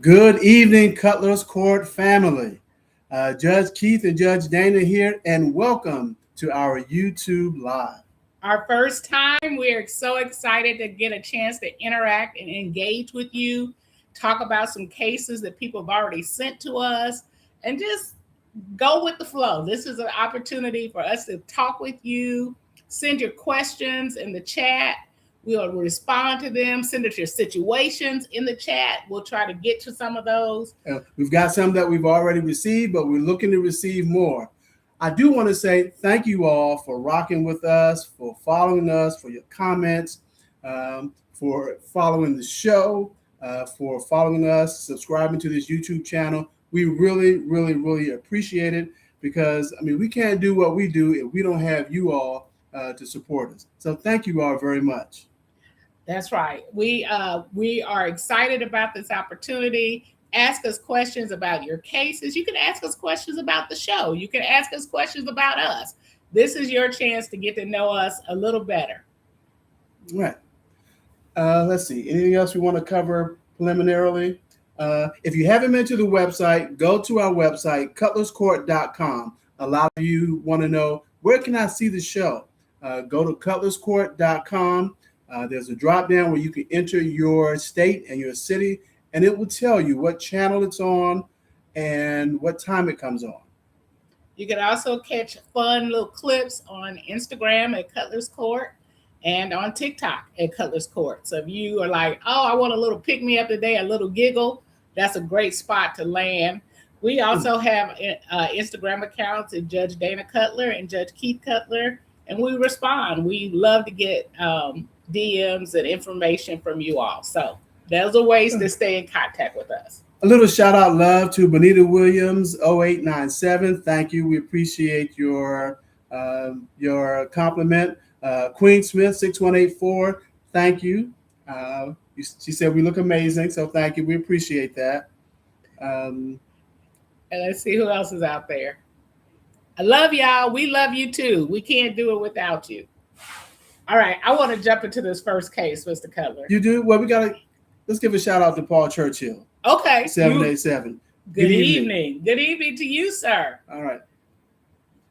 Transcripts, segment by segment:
Good evening, Cutlers Court family. Judge Keith and Judge Dana here, and welcome to our YouTube Live. Our first time, we're so excited to get a chance to interact and engage with you, talk about some cases that people have already sent to us, and just go with the flow. This is an opportunity for us to talk with you. Send your questions in the chat. We'll respond to them. Send us your situations in the chat. We'll try to get to some of those. We've got some that we've already received, but we're looking to receive more. I do want to say thank you all for rocking with us, for following us, for your comments, for following the show, for following us, subscribing to this YouTube channel. We really appreciate it because, we can't do what we do if we don't have you all to support us. So thank you all very much. That's right. We are excited about this opportunity. Ask us questions about your cases. You can ask us questions about the show. You can ask us questions about us. This is your chance to get to know us a little better. All right. Let's see. Anything else we want to cover preliminarily? If you haven't been to the website, go to our website, cutlerscourt.com. A lot of you want to know, where can I see the show? Go to cutlerscourt.com. There's a drop down where you can enter your state and your city, and it will tell you what channel it's on and what time it comes on. You can also catch fun little clips on Instagram at Cutlers Court and on TikTok at Cutlers Court. So if you are like, oh, I want a little pick-me-up today, a little giggle, that's a great spot to land. We also have Instagram accounts at Judge Dana Cutler and Judge Keith Cutler, and we respond. We love to get DMs and information from you all. So those are ways to stay in contact with us. A little shout out love to Bonita Williams 0897. Thank you. We appreciate your compliment. Queen Smith 6184. Thank you. She said we look amazing, so thank you. We appreciate that. And let's see who else is out there. I love y'all. We love you too. We can't do it without you. All right, I want to jump into this first case, Mr. Cutler. You do? Well, let's give a shout out to Paul Churchill. Okay. 787. Good evening. Good evening to you, sir. All right.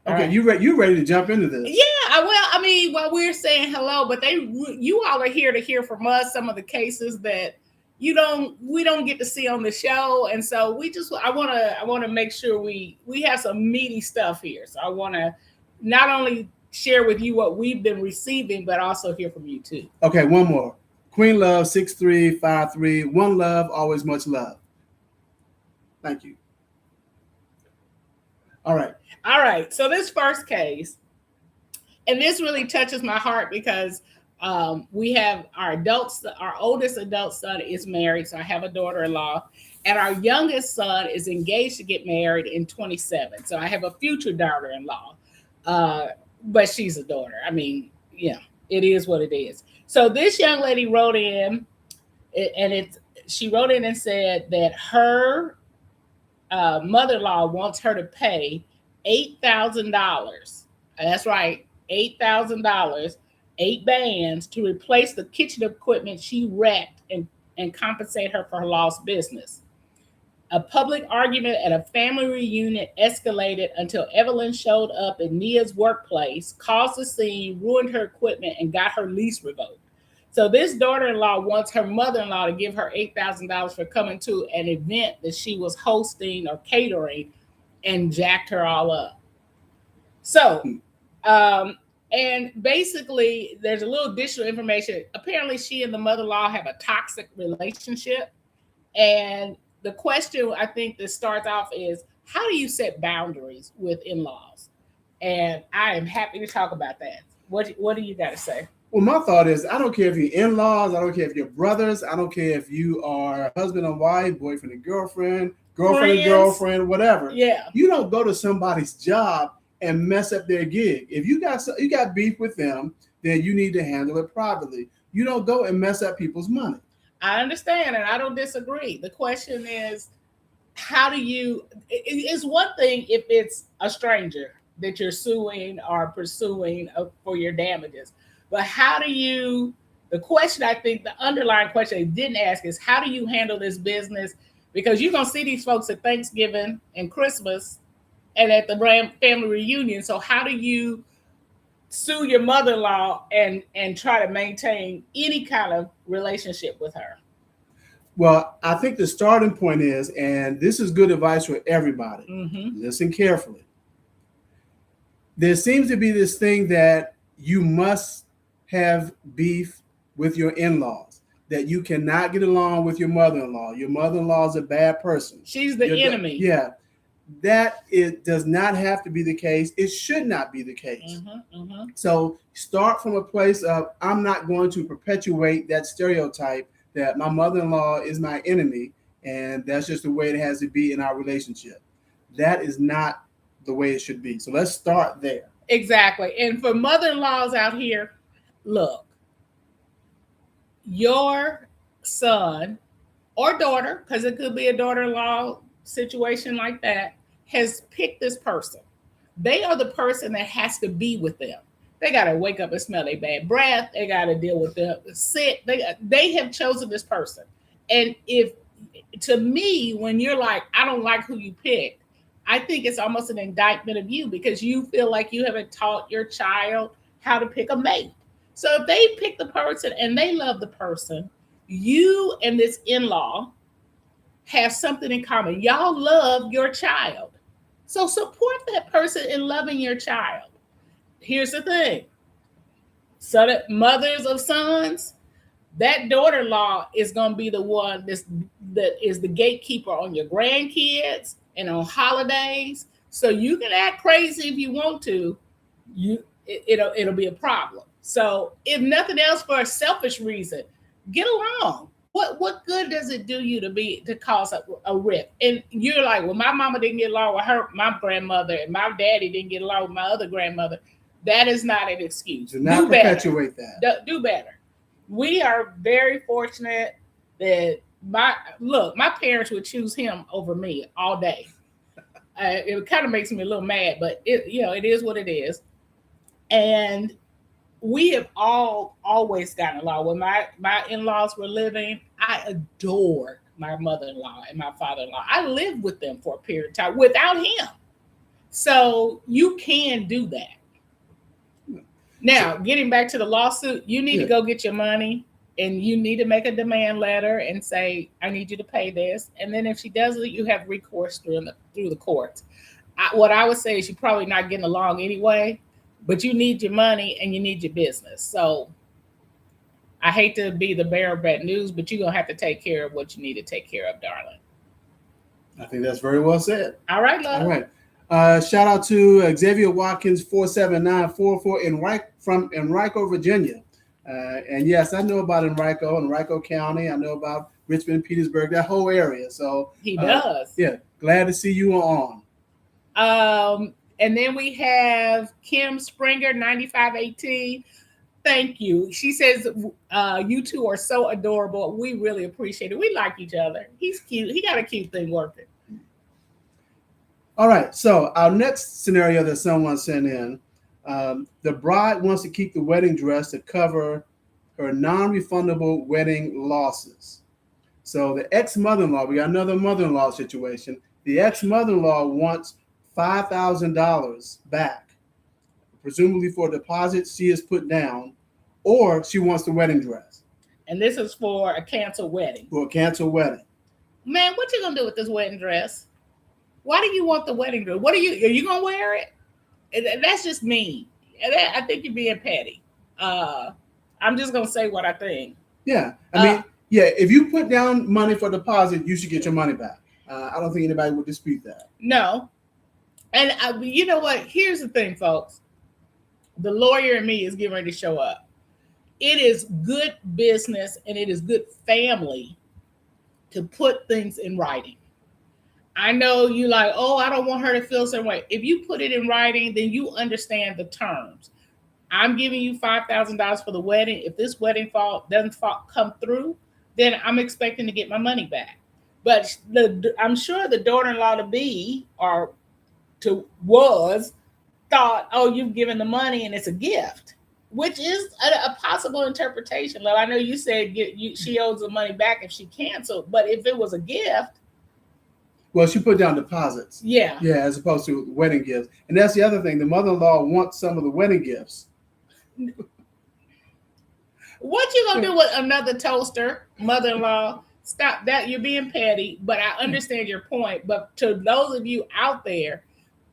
Okay, you ready to jump into this? Yeah, well, we're saying hello, but you all are here to hear from us some of the cases that we don't get to see on the show, and so I want to make sure we have some meaty stuff here. So I want to not only share with you what we've been receiving, but also hear from you too. Okay, one more. Queen Love 6353. One love, always much love. Thank you. All right. So this first case, and this really touches my heart because we have our oldest adult son is married, so I have a daughter-in-law, and our youngest son is engaged to get married in 27. So I have a future daughter-in-law, but she's a daughter. It is what it is. So this young lady wrote in, she wrote in and said that her mother-in-law wants her to pay $8,000. That's right, $8,000, 8 bands to replace the kitchen equipment she wrecked and compensate her for her lost business. A public argument at a family reunion escalated until Evelyn showed up at Nia's workplace, caused a scene, ruined her equipment, and got her lease revoked. So this daughter-in-law wants her mother-in-law to give her $8,000 for coming to an event that she was hosting or catering, and jacked her all up. So, and basically, there's a little additional information. Apparently, she and the mother-in-law have a toxic relationship, and the question I think that starts off is, how do you set boundaries with in-laws? And I am happy to talk about that. What do you got to say? Well, my thought is, I don't care if you're in-laws, I don't care if you're brothers, I don't care if you are husband and wife, boyfriend and girlfriend and girlfriend, whatever. Yeah. You don't go to somebody's job and mess up their gig. If you got beef with them, then you need to handle it privately. You don't go and mess up people's money. I understand, and I don't disagree. The question is, it's one thing if it's a stranger that you're suing or pursuing for your damages, but the question, I think the underlying question they didn't ask is, how do you handle this business because you're gonna see these folks at Thanksgiving and Christmas and at the family reunion. So how do you sue your mother-in-law and try to maintain any kind of relationship with her? Well, I think the starting point is, and this is good advice for everybody. Listen carefully. There seems to be this thing that you must have beef with your in-laws, that you cannot get along with your mother-in-law. Your mother-in-law is a bad person. She's the enemy. Yeah. That it does not have to be the case. It should not be the case. So start from a place of, I'm not going to perpetuate that stereotype that my mother-in-law is my enemy, and that's just the way it has to be in our relationship. That is not the way it should be. So let's start there. Exactly. And for mother-in-laws out here, look, your son or daughter, because it could be a daughter-in-law situation like that, has picked this person. They are the person that has to be with them. They got to wake up and smell their bad breath. They got to deal with the sick. They have chosen this person. And if, to me, when you're like, I don't like who you picked, I think it's almost an indictment of you, because you feel like you haven't taught your child how to pick a mate. So if they pick the person and they love the person, you and this in-law have something in common. Y'all love your child. So support that person in loving your child. Here's the thing. So that mothers of sons, that daughter-in-law is going to be the one that is the gatekeeper on your grandkids and on holidays. So you can act crazy if you want to. It'll be a problem. So if nothing else, for a selfish reason, get along. What good does it do you to cause a rift? And you're like, well, my mama didn't get along with my grandmother, and my daddy didn't get along with my other grandmother. That is not an excuse. Do not perpetuate that. Do better. We are very fortunate that my parents would choose him over me all day. It kind of makes me a little mad, but it is what it is. And we have always gotten along. When my in-laws were living, I adored my mother-in-law and my father-in-law. I lived with them for a period of time without him. So you can do that. Now, getting back to the lawsuit, you need to go get your money, and you need to make a demand letter and say, I need you to pay this. And then if she doesn't, you have recourse through the courts. What I would say is you're probably not getting along anyway, but you need your money and you need your business. So I hate to be the bearer of bad news, but you're going to have to take care of what you need to take care of, darling. I think that's very well said. All right, love. All right. Shout out to Xavier Watkins 47944 from Enrico, Virginia. And yes, I know about Enrico County. I know about Richmond, Petersburg, that whole area. So he does. Yeah, glad to see you on. And then we have Kim Springer 9518. Thank you. She says, you two are so adorable. We really appreciate it. We like each other. He's cute. He got a cute thing working. All right. So our next scenario that someone sent in, the bride wants to keep the wedding dress to cover her non-refundable wedding losses. So the ex-mother-in-law, we got another mother-in-law situation. The ex-mother-in-law wants $5,000 back, presumably for a deposit she has put down, or she wants the wedding dress. And this is for a canceled wedding. For a canceled wedding. Man, what you gonna do with this wedding dress? Why do you want the wedding dress? Are you gonna wear it? That's just mean. I think you're being petty. I'm just gonna say what I think. Yeah, I mean, if you put down money for deposit, you should get your money back. I don't think anybody would dispute that. No. And you know what? Here's the thing, folks. The lawyer in me is getting ready to show up. It is good business and it is good family to put things in writing. I know you like, oh, I don't want her to feel some way. If you put it in writing, then you understand the terms. I'm giving you $5,000 for the wedding. If this wedding doesn't come through, then I'm expecting to get my money back. But I'm sure the daughter-in-law to be thought, oh, you've given the money and it's a gift, which is a possible interpretation. Well, I know you said she owes the money back if she canceled, but if it was a gift, Well, she put down deposits. Yeah. Yeah, as opposed to wedding gifts. And that's the other thing. The mother-in-law wants some of the wedding gifts. What you gonna do with another toaster, mother-in-law? Stop that. You're being petty, but I understand your point. But to those of you out there,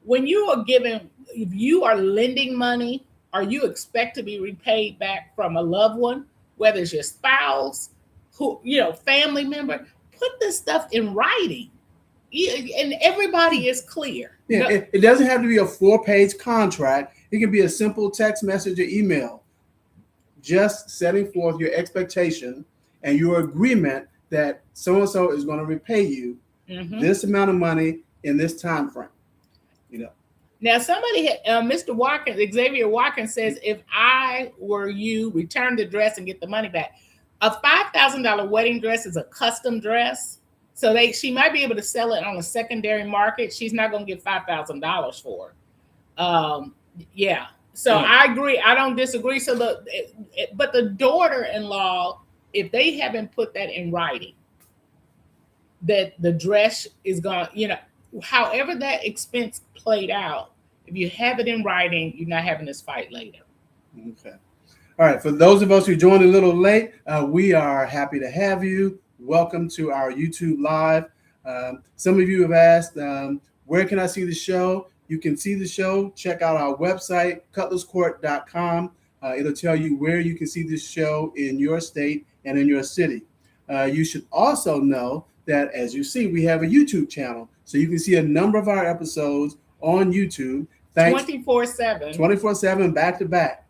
when you are giving, if you are lending money or you expect to be repaid back from a loved one, whether it's your spouse, who, family member, put this stuff in writing. And everybody is clear. Yeah, it doesn't have to be a 4-page contract. It can be a simple text message or email, just setting forth your expectation and your agreement that so-and-so is going to repay you this amount of money in this time frame. Now, somebody, Mr. Watkins, Xavier Watkins says, if I were you, return the dress and get the money back. A $5,000 wedding dress is a custom dress. So she might be able to sell it on a secondary market. She's not going to get $5,000 for it. Yeah. So I agree. I don't disagree. So but the daughter-in-law, if they haven't put that in writing, that the dress is going, however that expense played out, if you have it in writing, you're not having this fight later. Okay. All right. For those of us who joined a little late, we are happy to have you. Welcome to our YouTube Live. Some of you have asked, where can I see the show? You can see the show. Check out our website, cutlerscourt.com. It'll tell you where you can see this show in your state and in your city. You should also know that, as you see, we have a YouTube channel. So you can see a number of our episodes on YouTube. 24/7. 24/7, back to back.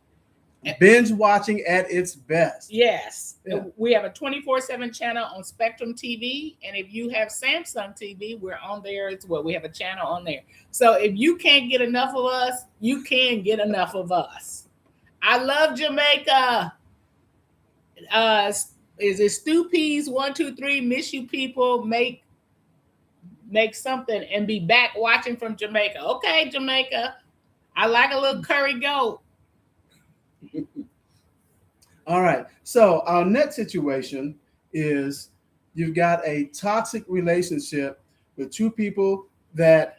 Binge watching at its best. Yes. Yeah. We have a 24/7 channel on Spectrum TV. And if you have Samsung TV, we're on there as well. We have a channel on there. So if you can't get enough of us, you can get enough of us. I love Jamaica. Is it Stew Peas 123? Miss you people. Make something and be back watching from Jamaica. Okay, Jamaica. I like a little curry goat. All right. So our next situation is you've got a toxic relationship with two people that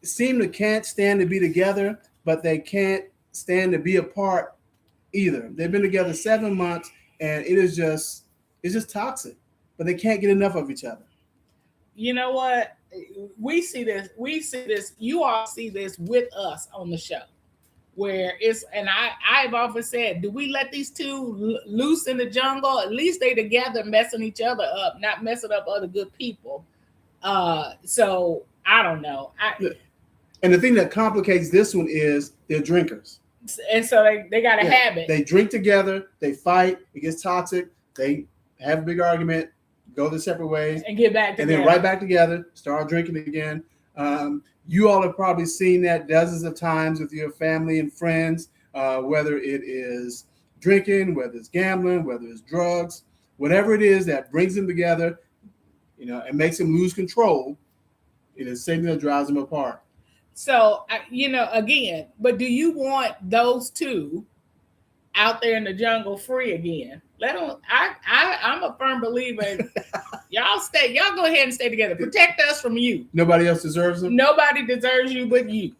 seem to can't stand to be together, but they can't stand to be apart either. They've been together 7 months and it's just toxic, but they can't get enough of each other. You know what? We see this. You all see this with us on the show. Where it's, and I've often said, do we let these two loose in the jungle? At least they together messing each other up, not messing up other good people. So I don't know. And the thing that complicates this one is they're drinkers. And so they got a habit. They drink together, they fight, it gets toxic, they have a big argument, go their separate ways. And get back together. And then right back together, start drinking again. You all have probably seen that dozens of times with your family and friends, whether it is drinking, whether it's gambling, whether it's drugs, whatever it is that brings them together, and makes them lose control. It is something that drives them apart. So, again, but do you want those two out there in the jungle free again? Let them. I'm a firm believer. Y'all go ahead and stay together. Protect us from you. Nobody else deserves them. Nobody deserves you but you.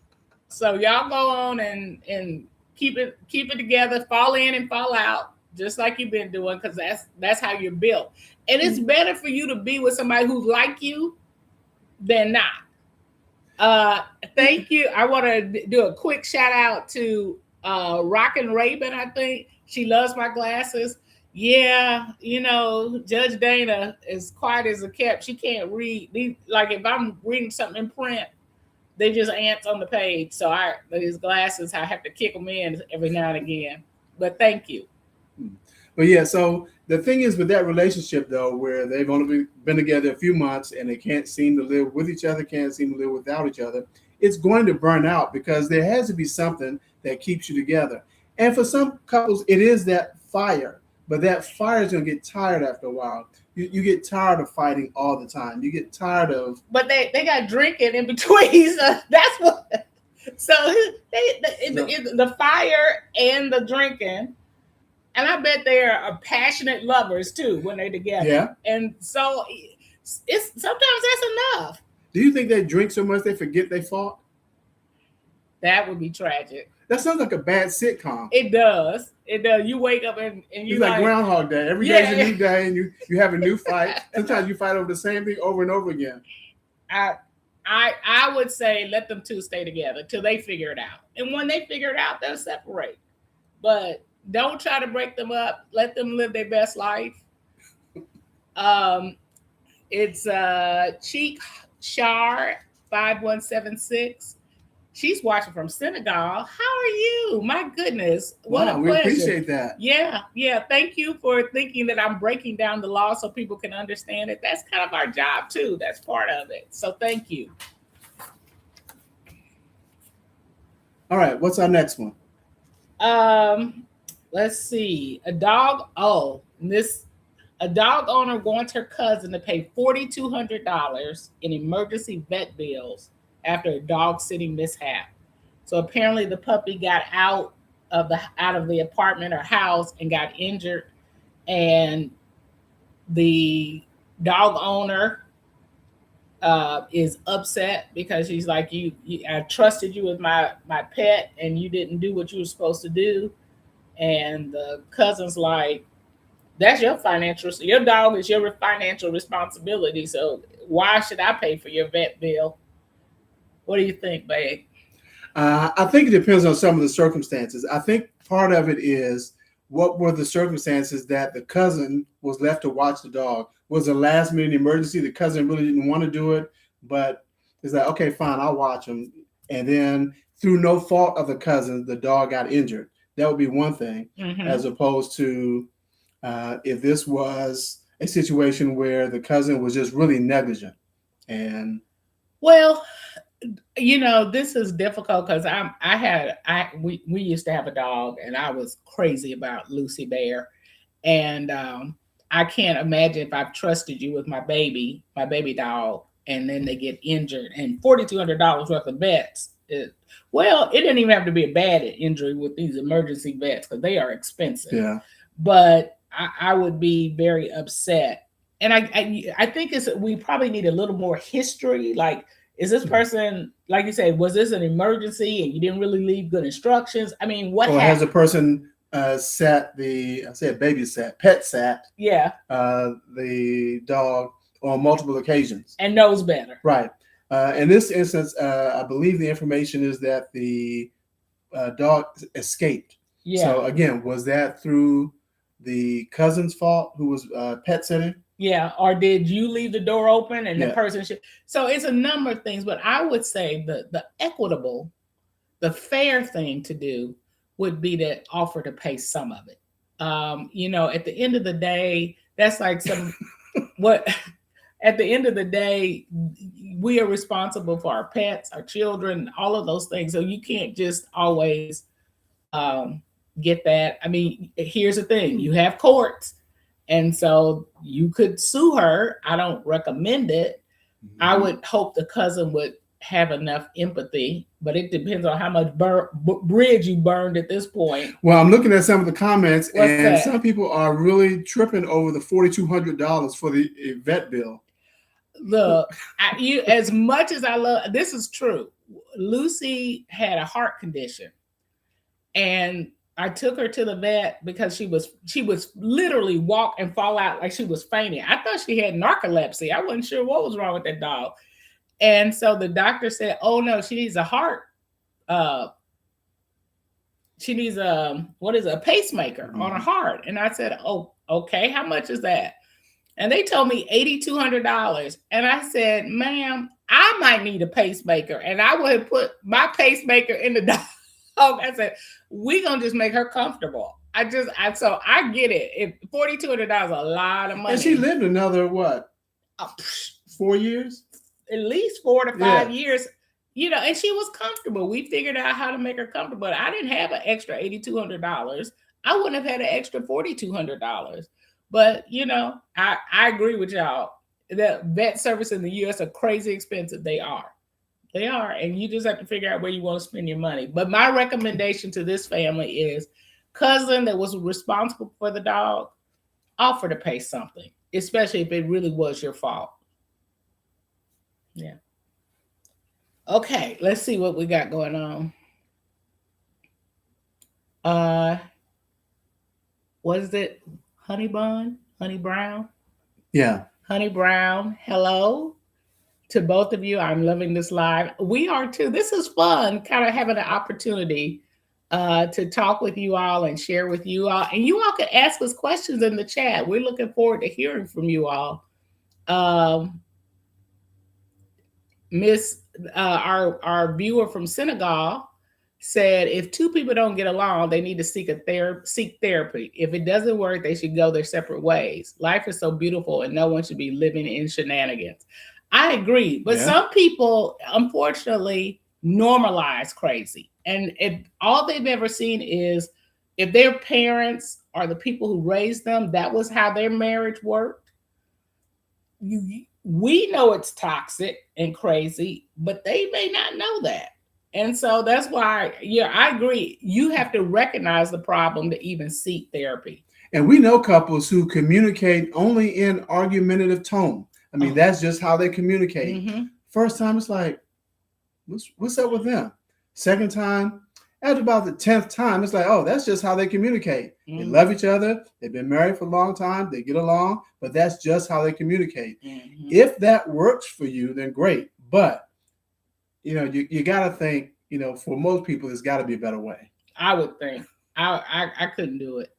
So y'all go on and keep it together. Fall in and fall out, just like you've been doing, because that's how you're built. And it's better for you to be with somebody who's like you than not. Thank you. I want to do a quick shout out to Rockin' Raven. I think she loves my glasses. Yeah, Judge Dana is quiet as a kept. She can't read. Like if I'm reading something in print, they just ants on the page. So these glasses, I have to kick them in every now and again. But thank you. But yeah, so the thing is with that relationship though, where they've only been together a few months and they can't seem to live with each other, can't seem to live without each other, it's going to burn out because there has to be something that keeps you together. And for some couples, it is that fire. But that fire is going to get tired after a while. You get tired of fighting all the time. You get tired of. But they got drinking in between. So that's what. So the fire and the drinking, and I bet they are passionate lovers too when they're together. Yeah. And so it's sometimes that's enough. Do you think they drink so much they forget they fought? That would be tragic. That sounds like a bad sitcom. It does. It does. You wake up and you It's like Groundhog Day. Every day is a new day, and you have a new fight. Sometimes you fight over the same thing over and over again. I would say let them two stay together till they figure it out. And when they figure it out, they'll separate. But don't try to break them up. Let them live their best life. It's Cheek Shar 5176. She's watching from Senegal. How are you? My goodness. What a pleasure. We appreciate that. Yeah. Thank you for thinking that I'm breaking down the law so people can understand it. That's kind of our job too. That's part of it. So thank you. All right. What's our next one? Let's see. A dog owner wants her cousin to pay $4,200 in emergency vet bills after a dog sitting mishap. So apparently the puppy got out of the apartment or house and got injured, and the dog owner is upset because she's like, I trusted you with my pet and you didn't do what you were supposed to do. And the cousin's like, that's your dog is your financial responsibility. So why should I pay for your vet bill? What do you think, babe? I think it depends on some of the circumstances. I think part of it is what were the circumstances that the cousin was left to watch the dog? Was a last minute emergency? The cousin really didn't want to do it, but it's like, okay, fine, I'll watch him. And then through no fault of the cousin, the dog got injured. That would be one thing, as opposed to if this was a situation where the cousin was just really negligent. And well, this is difficult because we used to have a dog and I was crazy about Lucy Bear, and I can't imagine if I've trusted you with my baby dog, and then they get injured and $4,200 worth of vets. It didn't even have to be a bad injury with these emergency vets because they are expensive. Yeah, but I would be very upset, and I think we probably need a little more history, like. Is this person, like you said, was this an emergency and you didn't really leave good instructions? I mean, what happened? Has the person pet sat, yeah, the dog on multiple occasions. And knows better. Right. In this instance, I believe the information is that the dog escaped. Yeah. So again, was that through the cousin's fault who was pet sitting? Yeah, or did you leave the door open and the person should? So it's a number of things, but I would say the equitable, the fair thing to do would be to offer to pay some of it. At the end of the day, that's like at the end of the day, we are responsible for our pets, our children, all of those things. So you can't just always get that. I mean, here's the thing, you have courts. And so you could sue her. I don't recommend it. Mm-hmm. I would hope the cousin would have enough empathy, but it depends on how much bridge you burned at this point. Well, I'm looking at some of the comments, and some people are really tripping over the $4,200 for the vet bill. Look, as much as I love, this is true. Lucy had a heart condition, and I took her to the vet because she was literally walk and fall out like she was fainting. I thought she had narcolepsy. I wasn't sure what was wrong with that dog. And so the doctor said, oh no, she needs a heart. She needs a pacemaker on her heart. And I said, oh, okay, how much is that? And they told me $8,200. And I said, ma'am, I might need a pacemaker. And I would have put my pacemaker in the dog. I said, we're going to just make her comfortable. So I get it. If $4,200 is a lot of money. And she lived another, 4 years? At least 4 to 5 years. And she was comfortable. We figured out how to make her comfortable. I didn't have an extra $8,200. I wouldn't have had an extra $4,200. But, I agree with y'all. The vet service in the U.S. are crazy expensive. They are. And you just have to figure out where you want to spend your money. But my recommendation to this family is cousin that was responsible for the dog, offer to pay something, especially if it really was your fault. Yeah. Okay, let's see what we got going on. Uh, what is it? Honey Bun? Honey Brown? Yeah. Honey Brown, hello to both of you. I'm loving this live. We are too. This is fun, kind of having an opportunity to talk with you all and share with you all. And you all can ask us questions in the chat. We're looking forward to hearing from you all. Um, Miss, our viewer from Senegal said, if two people don't get along, they need to seek therapy. If it doesn't work, they should go their separate ways. Life is so beautiful, and no one should be living in shenanigans. I agree, but some people, unfortunately, normalize crazy, and if all they've ever seen is if their parents or the people who raised them, that was how their marriage worked. We know it's toxic and crazy, but they may not know that. And so that's why, yeah, I agree. You have to recognize the problem to even seek therapy. And we know couples who communicate only in argumentative tone. I mean, that's just how they communicate. Mm-hmm. First time, it's like, what's up with them? Second time, after about the 10th time, it's like, oh, that's just how they communicate. Mm-hmm. They love each other. They've been married for a long time. They get along, but that's just how they communicate. Mm-hmm. If that works for you, then great. But, you got to think, for most people, there's got to be a better way. I would think. I couldn't do it.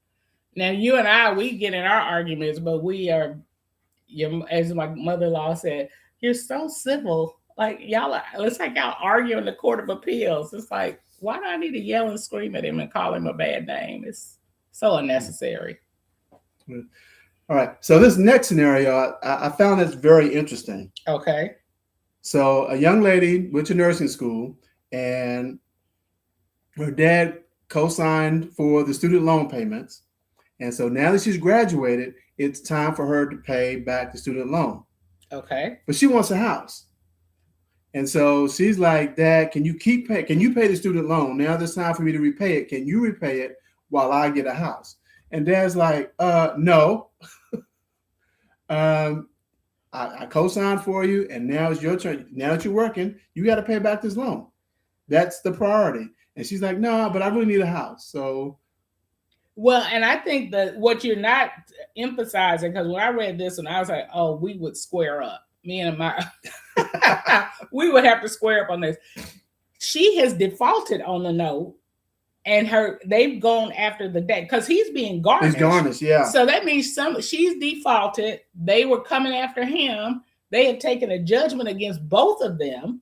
Now, you and I, we get in our arguments, but we are, as my mother-in-law said, you're so civil. Like, y'all, it's like y'all argue in the Court of Appeals. It's like, why do I need to yell and scream at him and call him a bad name? It's so unnecessary. All right. So this next scenario, I found this very interesting. Okay. So a young lady went to nursing school, and her dad co-signed for the student loan payments. And so now that she's graduated, it's time for her to pay back the student loan. Okay. But she wants a house. And so she's like, Dad, can you pay the student loan? Now it's time for me to repay it. Can you repay it while I get a house? And Dad's like, no. I co-signed for you, and now it's your turn. Now that you're working, you got to pay back this loan. That's the priority. And she's like, no, but I really need a house. So, well, and I think that what you're not emphasizing, because when I read this and I was like, oh, we would square up. Me and my, we would have to square up on this. She has defaulted on the note, and they've gone after the debt because he's being garnished. He's garnished, yeah. So that means she's defaulted. They were coming after him. They had taken a judgment against both of them.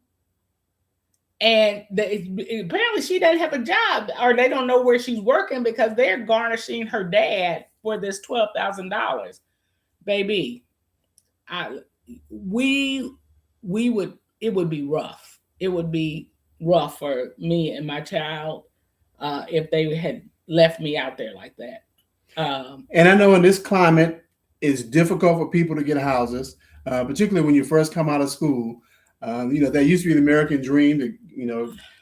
And apparently she doesn't have a job, or they don't know where she's working because they're garnishing her dad for this $12,000. Baby, it would be rough. It would be rough for me and my child if they had left me out there like that. And I know in this climate, it's difficult for people to get houses, particularly when you first come out of school. That used to be the American dream that,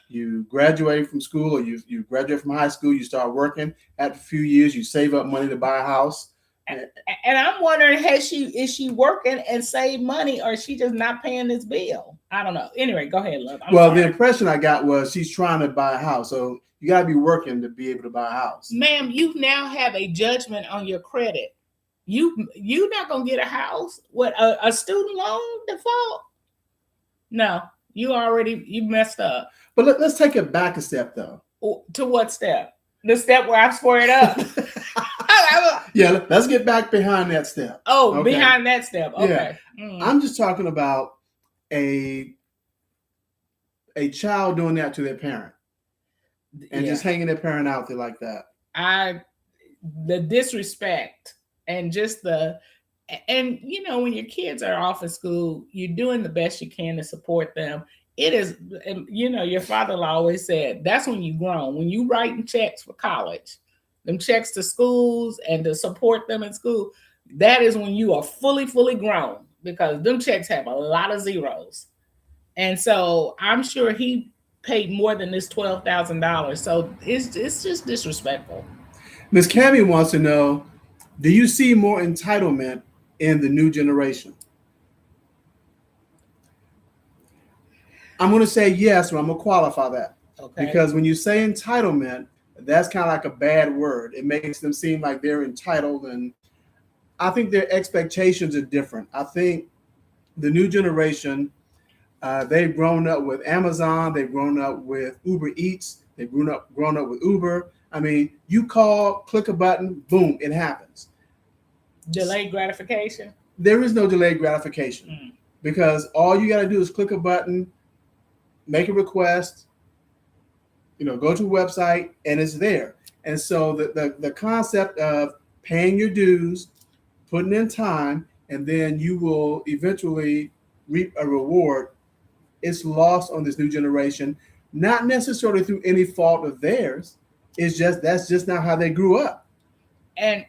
you graduate from school, or you graduate from high school, you start working. After a few years, you save up money to buy a house. And I'm wondering, is she working and save money, or is she just not paying this bill? I don't know. Anyway, go ahead, love. The impression I got was she's trying to buy a house. So you got to be working to be able to buy a house. Ma'am, you now have a judgment on your credit. You're not going to get a house with a student loan default? No, you messed up. But let's take it back a step, though. To what step? The step where I squared up. Yeah, let's get back behind that step. Oh, okay. Behind that step. Okay. Yeah. I'm just talking about a child doing that to their parent and just hanging their parent out there like that. The disrespect and just when your kids are off of school, you're doing the best you can to support them. It is, your father-in-law always said, that's when you grown. When you writing checks for college, them checks to schools and to support them in school, that is when you are fully, fully grown, because them checks have a lot of zeros. And so I'm sure he paid more than this $12,000. So it's just disrespectful. Ms. Cammie wants to know, do you see more entitlement in the new generation? I'm going to say yes, but I'm going to qualify that. Okay. Because when you say entitlement, that's kind of like a bad word. It makes them seem like they're entitled. And I think their expectations are different. I think the new generation, they've grown up with Amazon. They've grown up with Uber Eats. They've grown up with Uber. I mean, you call, click a button, boom, it happens. Delayed gratification? There is no delayed gratification because all you got to do is click a button, make a request, go to a website, and it's there. And so the concept of paying your dues, putting in time, and then you will eventually reap a reward, it's lost on this new generation, not necessarily through any fault of theirs. It's just that's just not how they grew up. And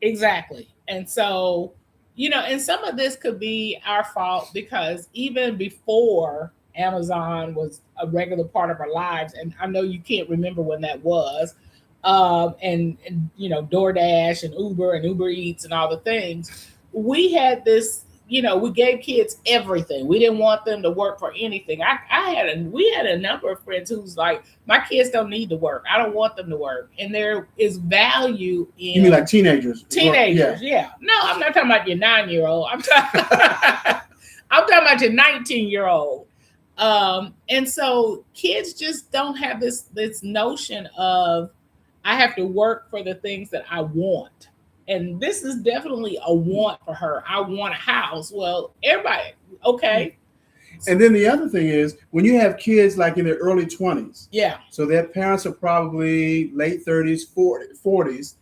exactly. And so, and some of this could be our fault because even before Amazon was a regular part of our lives, and I know you can't remember when that was, and DoorDash and Uber Eats and all the things, we had this. We gave kids everything. We didn't want them to work for anything. We had a number of friends who's like, my kids don't need to work. I don't want them to work. And there is value in. You mean like teenagers? Teenagers, yeah. No, I'm not talking about your 9-year-old. I'm talking about your 19-year-old. And so kids just don't have this notion of I have to work for the things that I want. And this is definitely a want for her. I want a house. Well, everybody, okay. And then the other thing is when you have kids like in their early 20s. Yeah. So their parents are probably late 30s, 40s.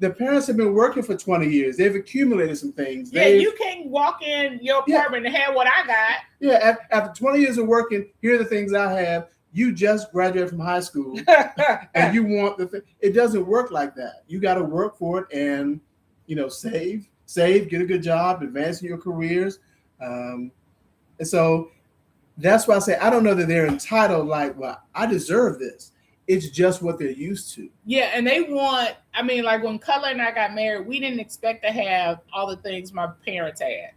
The parents have been working for 20 years. They've accumulated some things. Yeah, you can't walk in your apartment and have what I got. Yeah, after 20 years of working, here are the things I have. You just graduated from high school and you want the thing. It doesn't work like that. You got to work for it and, save, get a good job, advance in your careers. And so that's why I say, I don't know that they're entitled like, well, I deserve this. It's just what they're used to. Yeah. And they want, like when Cutler and I got married, we didn't expect to have all the things my parents had.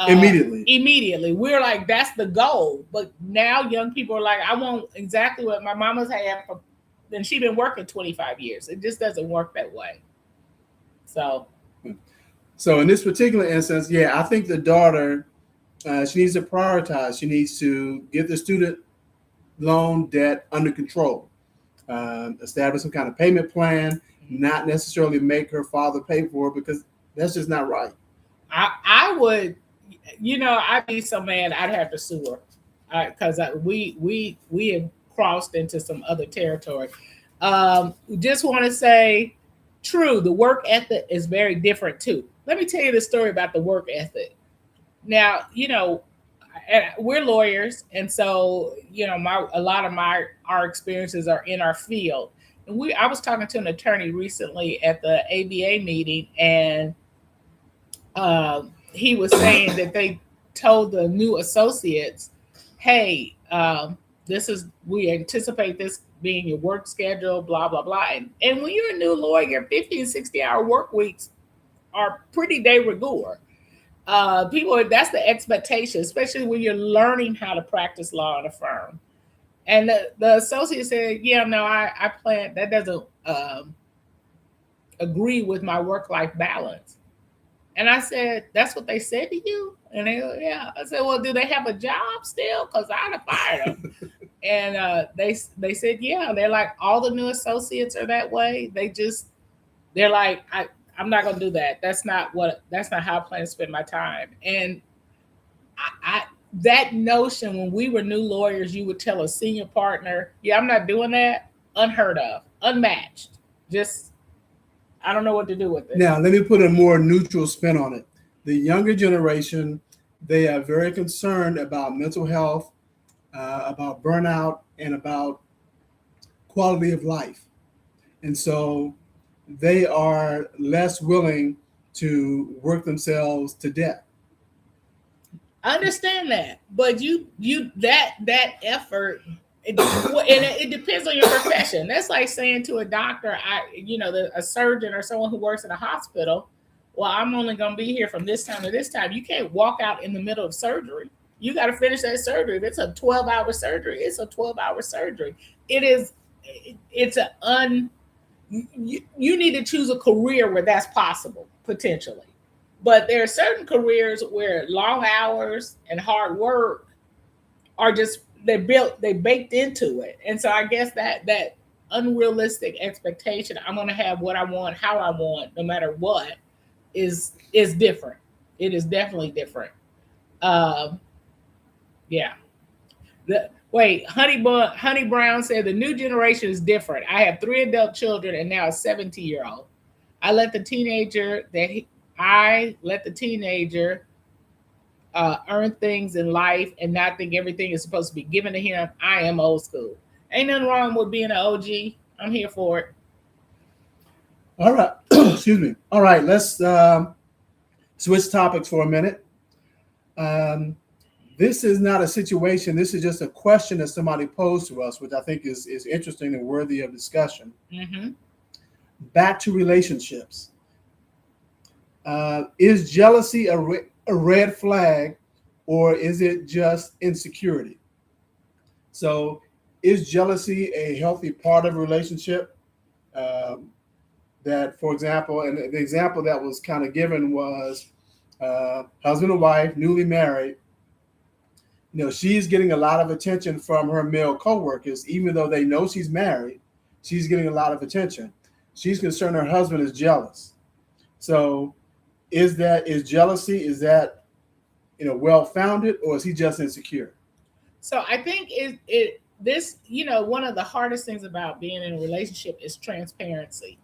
Immediately. We're like, that's the goal. But now young people are like, I want exactly what my mama's had. And she's been working 25 years. It just doesn't work that way. So in this particular instance, I think the daughter, she needs to prioritize. She needs to get the student loan debt under control, establish some kind of payment plan, not necessarily make her father pay for it because that's just not right. I would, I'd be so mad I'd have to sue her because we have crossed into some other territory. Just want to say, true, the work ethic is very different too. Let me tell you the story about the work ethic. Now, we're lawyers, and so a lot of our experiences are in our field. And I was talking to an attorney recently at the ABA meeting, and he was saying that they told the new associates, hey, we anticipate this being your work schedule, blah, blah, blah. And when you're a new lawyer, 50 and 60-hour work weeks are pretty de rigueur. That's the expectation, especially when you're learning how to practice law in a firm. And the associate said, I plan, that doesn't agree with my work-life balance. And I said, that's what they said to you? And they go, yeah. I said, well, do they have a job still? Because I'd have fired them. And they said, yeah. They're like, all the new associates are that way. They're like, I'm not going to do that. That's not how I plan to spend my time. And that notion, when we were new lawyers, you would tell a senior partner, I'm not doing that. Unheard of, unmatched. I don't know what to do with it. Now, let me put a more neutral spin on it. The younger generation, they are very concerned about mental health, about burnout, and about quality of life. And so they are less willing to work themselves to death. I understand that, but that effort, it depends on your profession. That's like saying to a doctor, a surgeon or someone who works in a hospital, well, I'm only going to be here from this time to this time. You can't walk out in the middle of surgery. you got to finish that surgery. If it's a 12-hour surgery, it's a 12-hour surgery. It is, it's a you need to choose a career where that's possible, potentially. But there are certain careers where long hours and hard work are just they baked into it. And so I guess that unrealistic expectation, I'm gonna have what I want, how I want, no matter what, is different. It is definitely different. Um, yeah. Honey Brown said the new generation is different. I have 3 adult children and now a 17-year-old. I let the teenager that he, I let the teenager earn things in life and not think everything is supposed to be given to him. I am old school. Ain't nothing wrong with being an OG. I'm here for it. All right. Excuse me. All right. Let's switch topics for a minute. This is not a situation. This is just a question that somebody posed to us, which I think is interesting and worthy of discussion. Mm-hmm. Back to relationships. Is jealousy a red flag, or is it just insecurity? So, is jealousy a healthy part of a relationship? That, for example, and the example that was kind of given was husband and wife, newly married. You know, she's getting a lot of attention from her male coworkers, even though they know she's married. She's getting a lot of attention. She's concerned her husband is jealous. So, is jealousy, is that, well founded, or is he just insecure? So I think this, one of the hardest things about being in a relationship is transparency.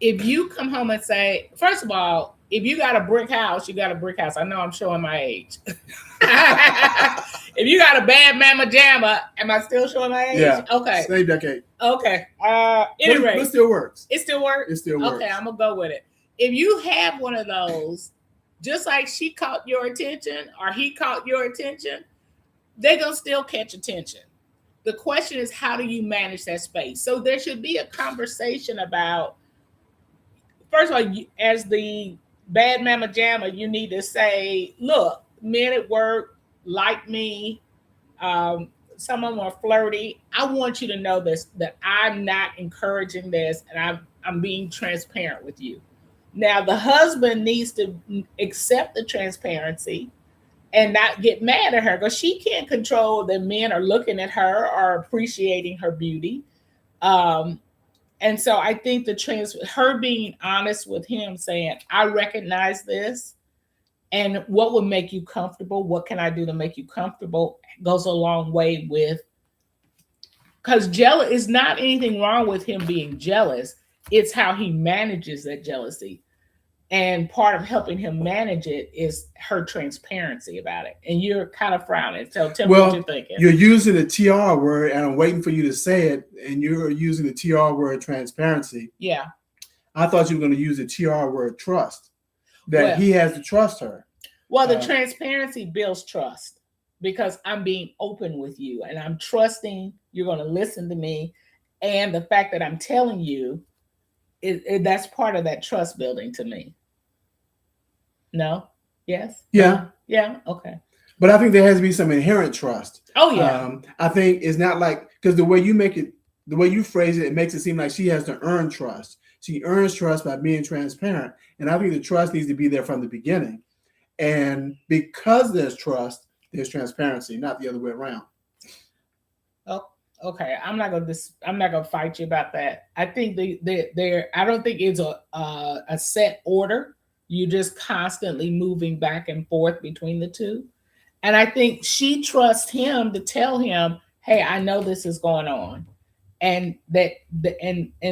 If you come home and say, first of all, if you got a brick house, you got a brick house. I know I'm showing my age. If you got a bad mama jamma, am I still showing my age? Yeah. Okay. Same decade. Okay. Anyway, it still works. It still works? It still works. Okay, I'm going to go with it. If you have one of those, just like she caught your attention or he caught your attention, they're going to still catch attention. The question is, how do you manage that space? So there should be a conversation about, first of all, as the bad mama jamma, you need to say, look, men at work like me. Some of them are flirty. I want you to know this, that I'm not encouraging this, and I'm being transparent with you. Now, the husband needs to accept the transparency and not get mad at her, because she can't control that men are looking at her or appreciating her beauty. And so I think her being honest with him, saying, I recognize this, and what would make you comfortable? What can I do to make you comfortable? Goes a long way with, because jealous is not anything wrong with him being jealous. It's how he manages that jealousy. And part of helping him manage it is her transparency about it. And you're kind of frowning. So tell me what you're thinking. You're using the TR word, and I'm waiting for you to say it. And you're using the TR word, transparency. Yeah. I thought you were going to use the TR word, trust. That he has to trust her. Well, the transparency builds trust, because I'm being open with you and I'm trusting you're going to listen to me. And the fact that I'm telling you, that's part of that trust building to me. No? Yes? Yeah. Yeah. Okay. But I think there has to be some inherent trust. Oh, yeah. I think it's not like, because the way you phrase it, it makes it seem like she has to earn trust. She earns trust by being transparent. And I think the trust needs to be there from the beginning. And because there's trust, there's transparency, not the other way around. Oh, okay. I'm not gonna fight you about that. I think I don't think it's a set order. You're just constantly moving back and forth between the two. And I think she trusts him to tell him, hey, I know this is going on. And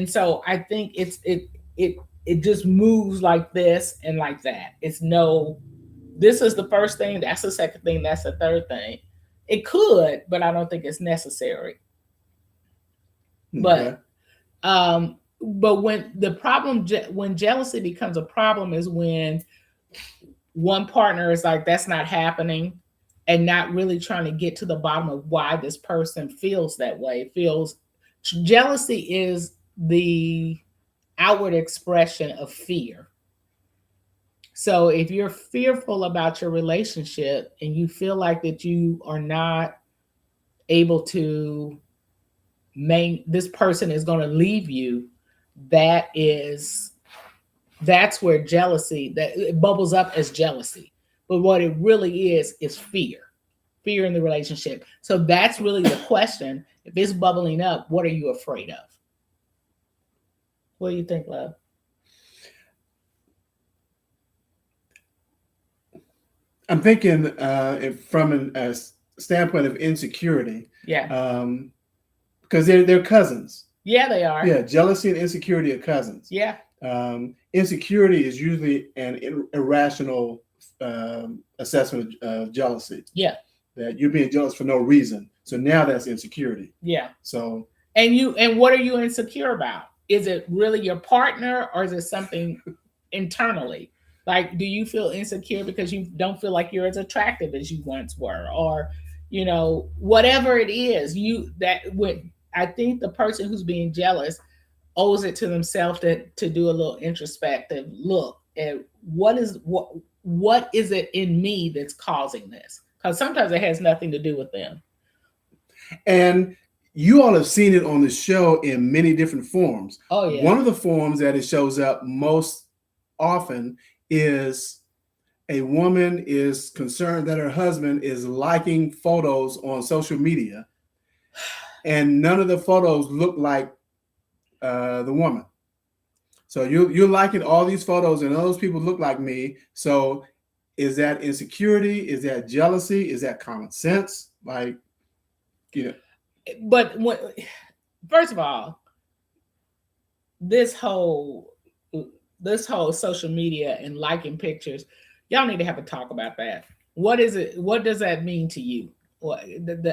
so I think it just moves like this and like that. It's this is the first thing, that's the second thing, that's the third thing. It could, but I don't think it's necessary. Okay. But when jealousy becomes a problem is when one partner is like, that's not happening, and not really trying to get to the bottom of why this person feels that way. Jealousy is the outward expression of fear. So if you're fearful about your relationship and you feel like that you are not able to this person is going to leave you, that is that's where jealousy, that it bubbles up as jealousy. But what it really is fear in the relationship. So that's really the question. If it's bubbling up, what are you afraid of? What do you think, love? I'm thinking from a standpoint of insecurity. Yeah. Because they're cousins. Yeah, they are. Yeah, jealousy and insecurity are cousins. Yeah. Insecurity is usually an irrational assessment of jealousy. Yeah. That you're being jealous for no reason. So now that's insecurity. Yeah. So and what are you insecure about? Is it really your partner or is it something internally? Like, do you feel insecure because you don't feel like you're as attractive as you once were, or whatever it is, I think the person who's being jealous owes it to themselves to do a little introspective look at what is it in me that's causing this, because sometimes it has nothing to do with them. And you all have seen it on the show in many different forms. Oh yeah. One of the forms that it shows up most often is a woman is concerned that her husband is liking photos on social media, and none of the photos look like the woman. So you're liking all these photos, and those people look like me. So is that insecurity? Is that jealousy? Is that common sense? Like, But first of all, this whole social media and liking pictures, y'all need to have a talk about that. What is it? What does that mean to you? Well,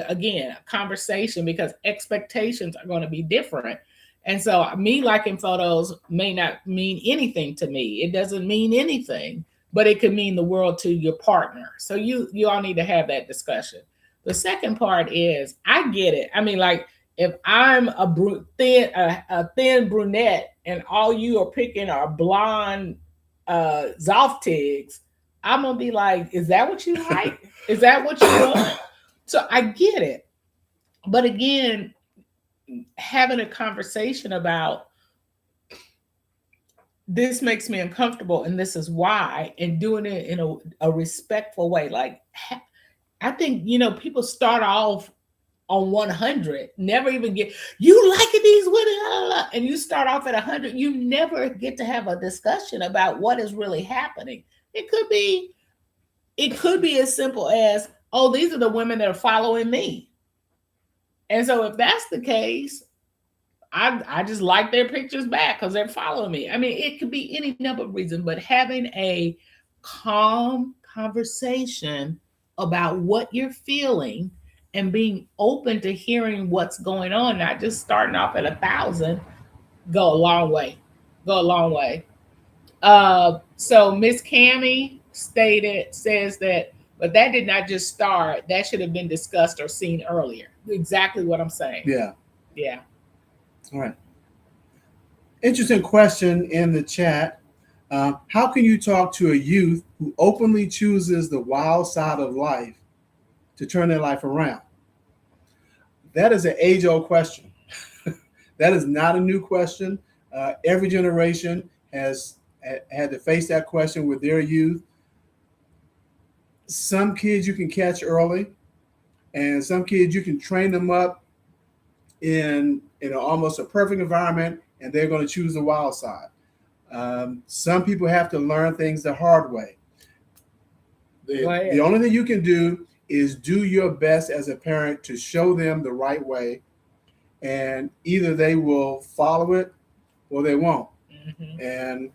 again, conversation, because expectations are going to be different. And so me liking photos may not mean anything to me. It doesn't mean anything, but it could mean the world to your partner. So you all need to have that discussion. The second part is, I get it. I mean, like, if I'm a thin brunette and all you are picking are blonde Zoftigs, I'm gonna be like, is that what you like? Is that what you want? So I get it. But again, having a conversation about this makes me uncomfortable and this is why, and doing it in a respectful way. Like, I think, people start off on 100, never even get, you liking these women, and you start off at 100, you never get to have a discussion about what is really happening. It could be as simple as, oh, these are the women that are following me. And so if that's the case, I just like their pictures back because they're following me. I mean, it could be any number of reasons, but having a calm conversation about what you're feeling and being open to hearing what's going on, not just starting off at 1,000, go a long way. So Miss Cammie says that, but that did not just start. That should have been discussed or seen earlier. Exactly what I'm saying. Yeah. All right. Interesting question in the chat. How can you talk to a youth who openly chooses the wild side of life to turn their life around? That is an age-old question. That is not a new question. Every generation has had to face that question with their youth. Some kids you can catch early, and some kids you can train them up in almost a perfect environment, and they're going to choose the wild side. Some people have to learn things the hard way. The only thing you can do is do your best as a parent to show them the right way, and either they will follow it or they won't. Mm-hmm. And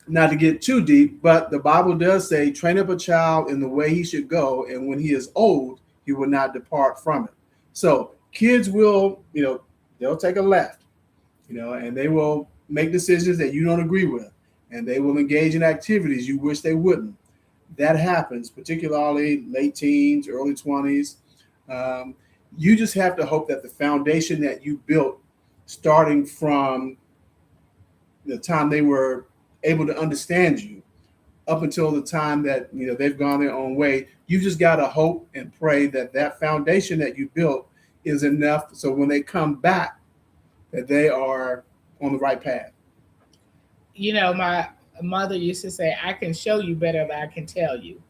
not to get too deep, but the Bible does say, train up a child in the way he should go, and when he is old, he will not depart from it. So kids will, they'll take a left, and they will make decisions that you don't agree with, and they will engage in activities you wish they wouldn't. That happens, particularly late teens, early 20s. You just have to hope that the foundation that you built starting from the time they were able to understand you up until the time that they've gone their own way. You just got to hope and pray that that foundation that you built is enough, so when they come back, that they are on the right path. My mother used to say, I can show you better than I can tell you.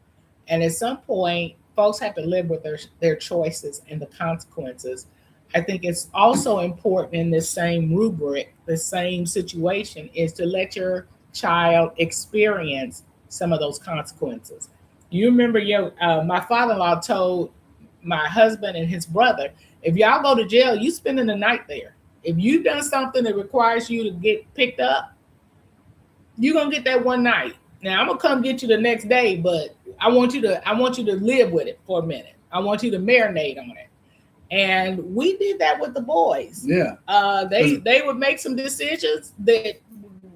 And at some point, folks have to live with their choices and the consequences. I think it's also important in this same rubric, the same situation, is to let your child experience some of those consequences. You remember my father-in-law told my husband and his brother, if y'all go to jail, you spending the night there. If you've done something that requires you to get picked up, you're gonna get that one night. Now I'm gonna come get you the next day, but I want you to live with it for a minute. I want you to marinate on it. And we did that with the boys. Yeah. They would make some decisions that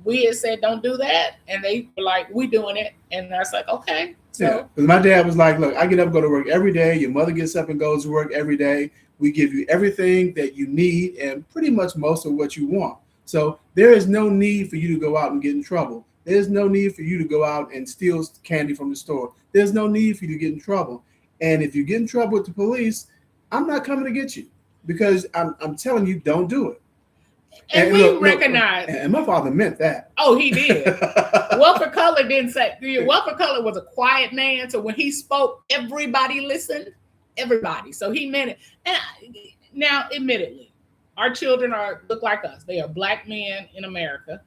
we had said don't do that, and they were like, we doing it. And I was like, okay. So yeah. Because my dad was like, look, I get up and go to work every day. Your mother gets up and goes to work every day. We give you everything that you need and pretty much most of what you want. So there is no need for you to go out and get in trouble. There's no need for you to go out and steal candy from the store. There's no need for you to get in trouble. And if you get in trouble with the police, I'm not coming to get you, because I'm telling you, don't do it. And we recognize. And my father meant that. Oh, he did. Welfare Cutler didn't say. Welfare Cutler was a quiet man, so when he spoke, everybody listened. Everybody. So he meant it. And now, admittedly, our children look like us. They are black men in America.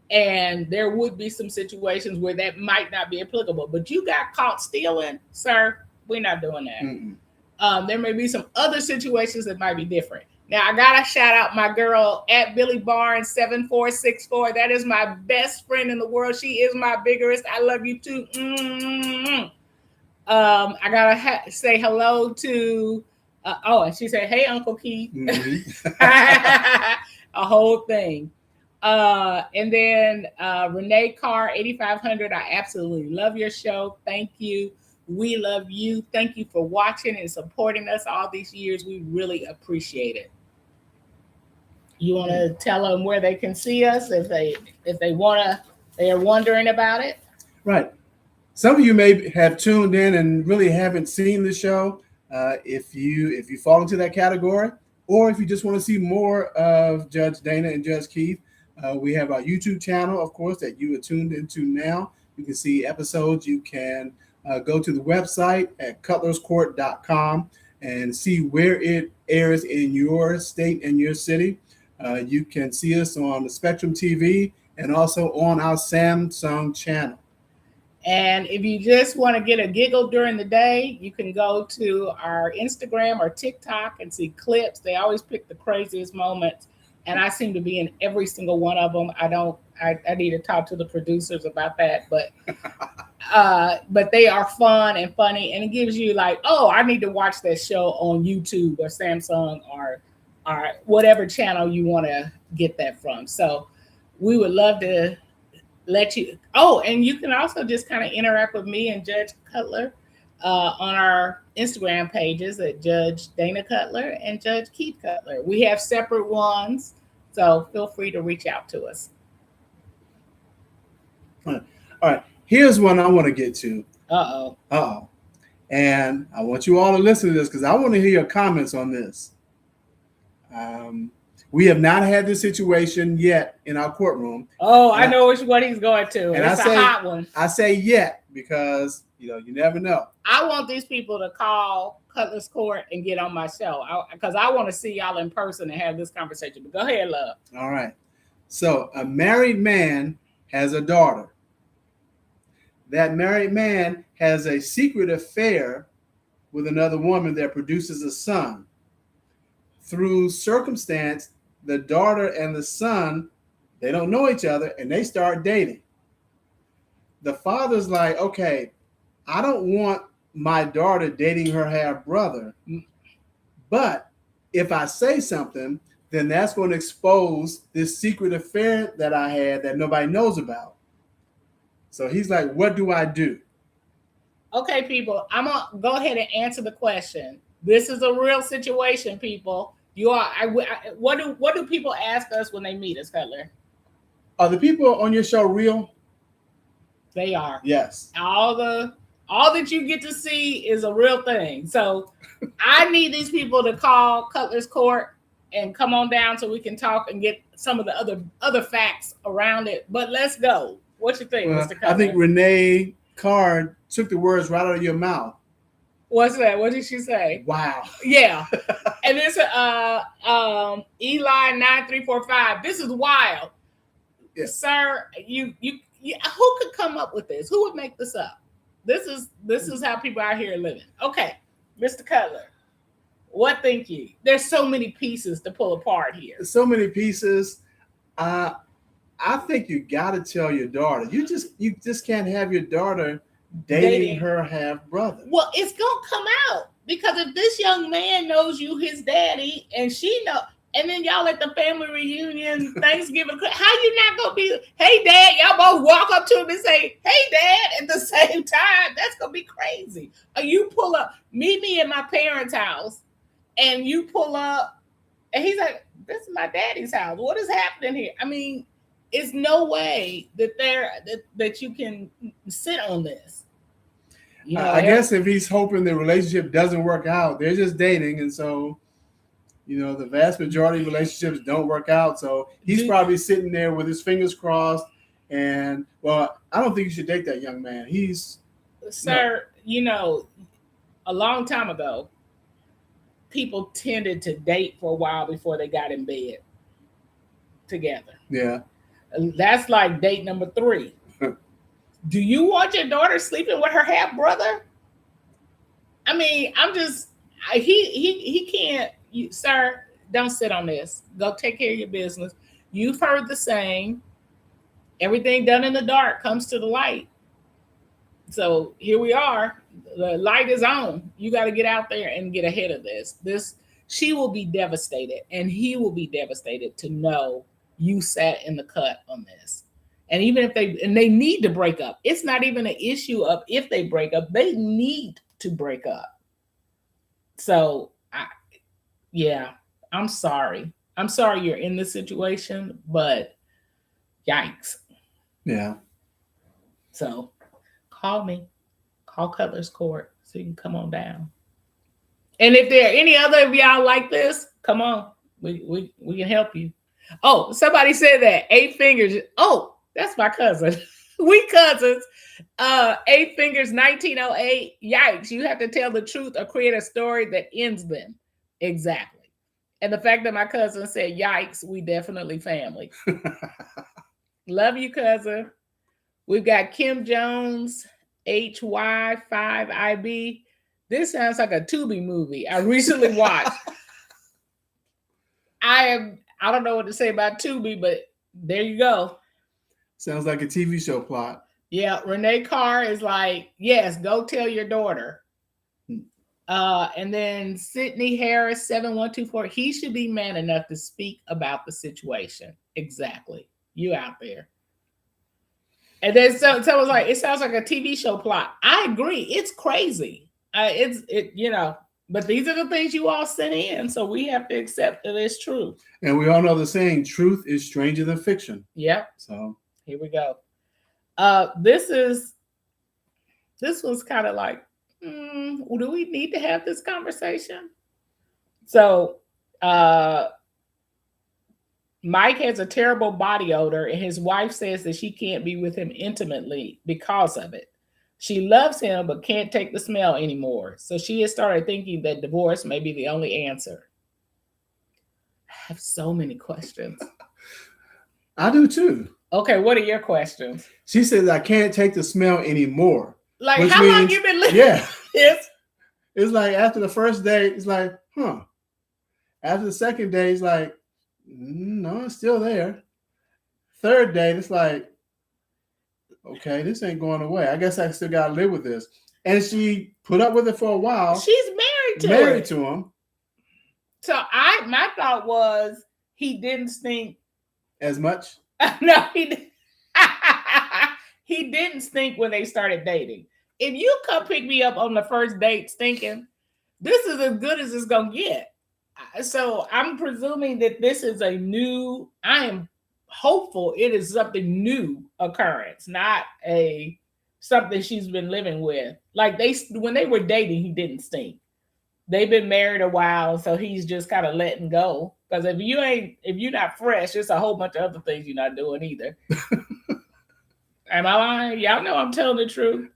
And there would be some situations where that might not be applicable. But you got caught stealing, sir. We're not doing that. There may be some other situations that might be different. Now, I got to shout out my girl at Billy Barnes 7464. That is my best friend in the world. She is my biggest. I love you too. I got to say hello to, and she said, hey, Uncle Keith. A whole thing. And then Renee Carr, 8500. I absolutely love your show. Thank you. We love you. Thank you for watching and supporting us all these years. We really appreciate it. You want to tell them where they can see us if they are wondering about it? Right. Some of you may have tuned in and really haven't seen the show. If you fall into that category, or if you just want to see more of Judge Dana and Judge Keith, we have our YouTube channel, of course, that you are tuned into now. You can see episodes. You can go to the website at cutlerscourt.com and see where it airs in your state and your city. You can see us on the Spectrum TV and also on our Samsung channel. And if you just want to get a giggle during the day, you can go to our Instagram or TikTok and see clips. They always pick the craziest moments, and I seem to be in every single one of them. I need to talk to the producers about that, but they are fun and funny, and it gives you like, oh, I need to watch that show on YouTube or Samsung or whatever channel you want to get that from. So we would love to let you. Oh, and you can also just kind of interact with me and Judge Cutler on our Instagram pages at Judge Dana Cutler and Judge Keith Cutler. We have separate ones, so feel free to reach out to us. All right. Here's one I want to get to. Uh-oh. And I want you all to listen to this because I want to hear your comments on this. We have not had this situation yet in our courtroom. Oh, I know which one he's going to. And it's a hot one. I say yet because, you never know. I want these people to call Cutlers Court and get on my show because I want to see y'all in person and have this conversation. But go ahead, love. All right. So a married man has a daughter. That married man has a secret affair with another woman that produces a son. Through circumstance, the daughter and the son, they don't know each other and they start dating. The father's like, okay, I don't want my daughter dating her half brother, but if I say something, then that's going to expose this secret affair that I had that nobody knows about. So he's like, what do I do? Okay, people, I'm going to go ahead and answer the question. This is a real situation, people. What do people ask us when they meet us, Cutler? Are the people on your show real? They are. Yes. All that you get to see is a real thing. So I need these people to call Cutlers Court and come on down so we can talk and get some of the other facts around it. But let's go. What you think, Well, Mr. Cutler? I think Renee Carr took the words right out of your mouth. What's that? What did she say? Wow. Yeah. And this Eli 9345. This is wild. Yeah. Sir, you who could come up with this? Who would make this up? This is how people out here living. Okay, Mr. Cutler, what think you? There's so many pieces to pull apart here. So many pieces. I think you got to tell your daughter. You just can't have your daughter dating her half brother. Well, it's gonna come out because if this young man knows you his daddy and she know, and then y'all at the family reunion, Thanksgiving, how you not gonna be, hey dad, y'all both walk up to him and say, hey dad, at the same time? That's gonna be crazy. Or you pull up, meet me at my parents' house, and you pull up, and he's like, this is my daddy's house. What is happening here? I mean, it's no way that you can sit on this. You know, I guess if he's hoping the relationship doesn't work out, they're just dating, and so the vast majority of relationships don't work out. So he's probably sitting there with his fingers crossed. And well, I don't think you should date that young man. Sir, a long time ago, people tended to date for a while before they got in bed together. Yeah. That's like date number 3. Do you want your daughter sleeping with her half brother? I mean, he can't. Sir, don't sit on this. Go take care of your business. You've heard the saying, everything done in the dark comes to the light. So here we are. The light is on. You got to get out there and get ahead of this. She will be devastated, and he will be devastated to know you sat in the cut on this. And even if they need to break up, it's not even an issue of if they break up, they need to break up. So I'm sorry. I'm sorry you're in this situation, but yikes. Yeah. So call me. Call Cutlers Court so you can come on down. And if there are any other of y'all like this, come on. We can help you. Oh, somebody said that. 8 Fingers. Oh, that's my cousin. We cousins. 8 Fingers 1908. Yikes. You have to tell the truth or create a story that ends them. Exactly. And the fact that my cousin said yikes, we definitely family. Love you, cousin. We've got Kim Jones, HY5IB. This sounds like a Tubi movie I recently watched. I don't know what to say about Tubi, but there you go. Sounds like a TV show plot. Yeah, Renee Carr is like, yes, go tell your daughter. And then Sydney Harris, 7124, he should be man enough to speak about the situation. Exactly. You out there. And then someone's like, it sounds like a TV show plot. I agree. It's crazy. But these are the things you all sent in, so we have to accept that it's true. And we all know the saying, truth is stranger than fiction. Yep. So here we go. This was kind of like, do we need to have this conversation? So Mike has a terrible body odor, and his wife says that she can't be with him intimately because of it. She loves him, but can't take the smell anymore. So she has started thinking that divorce may be the only answer. I have so many questions. I do too. Okay, what are your questions? She says, I can't take the smell anymore. Like, how long you been living? Yeah. Yes. It's like after the first day, it's like, huh. After the second day, it's like, no, it's still there. Third day, it's like, okay, this ain't going away. I guess I still got to live with this. And she put up with it for a while. She's married to him. So my thought was he didn't stink as much. No, he didn't stink when they started dating. If you come pick me up on the first date stinking, this is as good as it's gonna get. So I'm presuming that this is I am hopeful it is something new occurrence, not a something she's been living with. Like when they were dating, he didn't stink. They've been married a while, so he's just kind of letting go. Because if you're not fresh, it's a whole bunch of other things you're not doing either. Am I lying? Y'all know I'm telling the truth.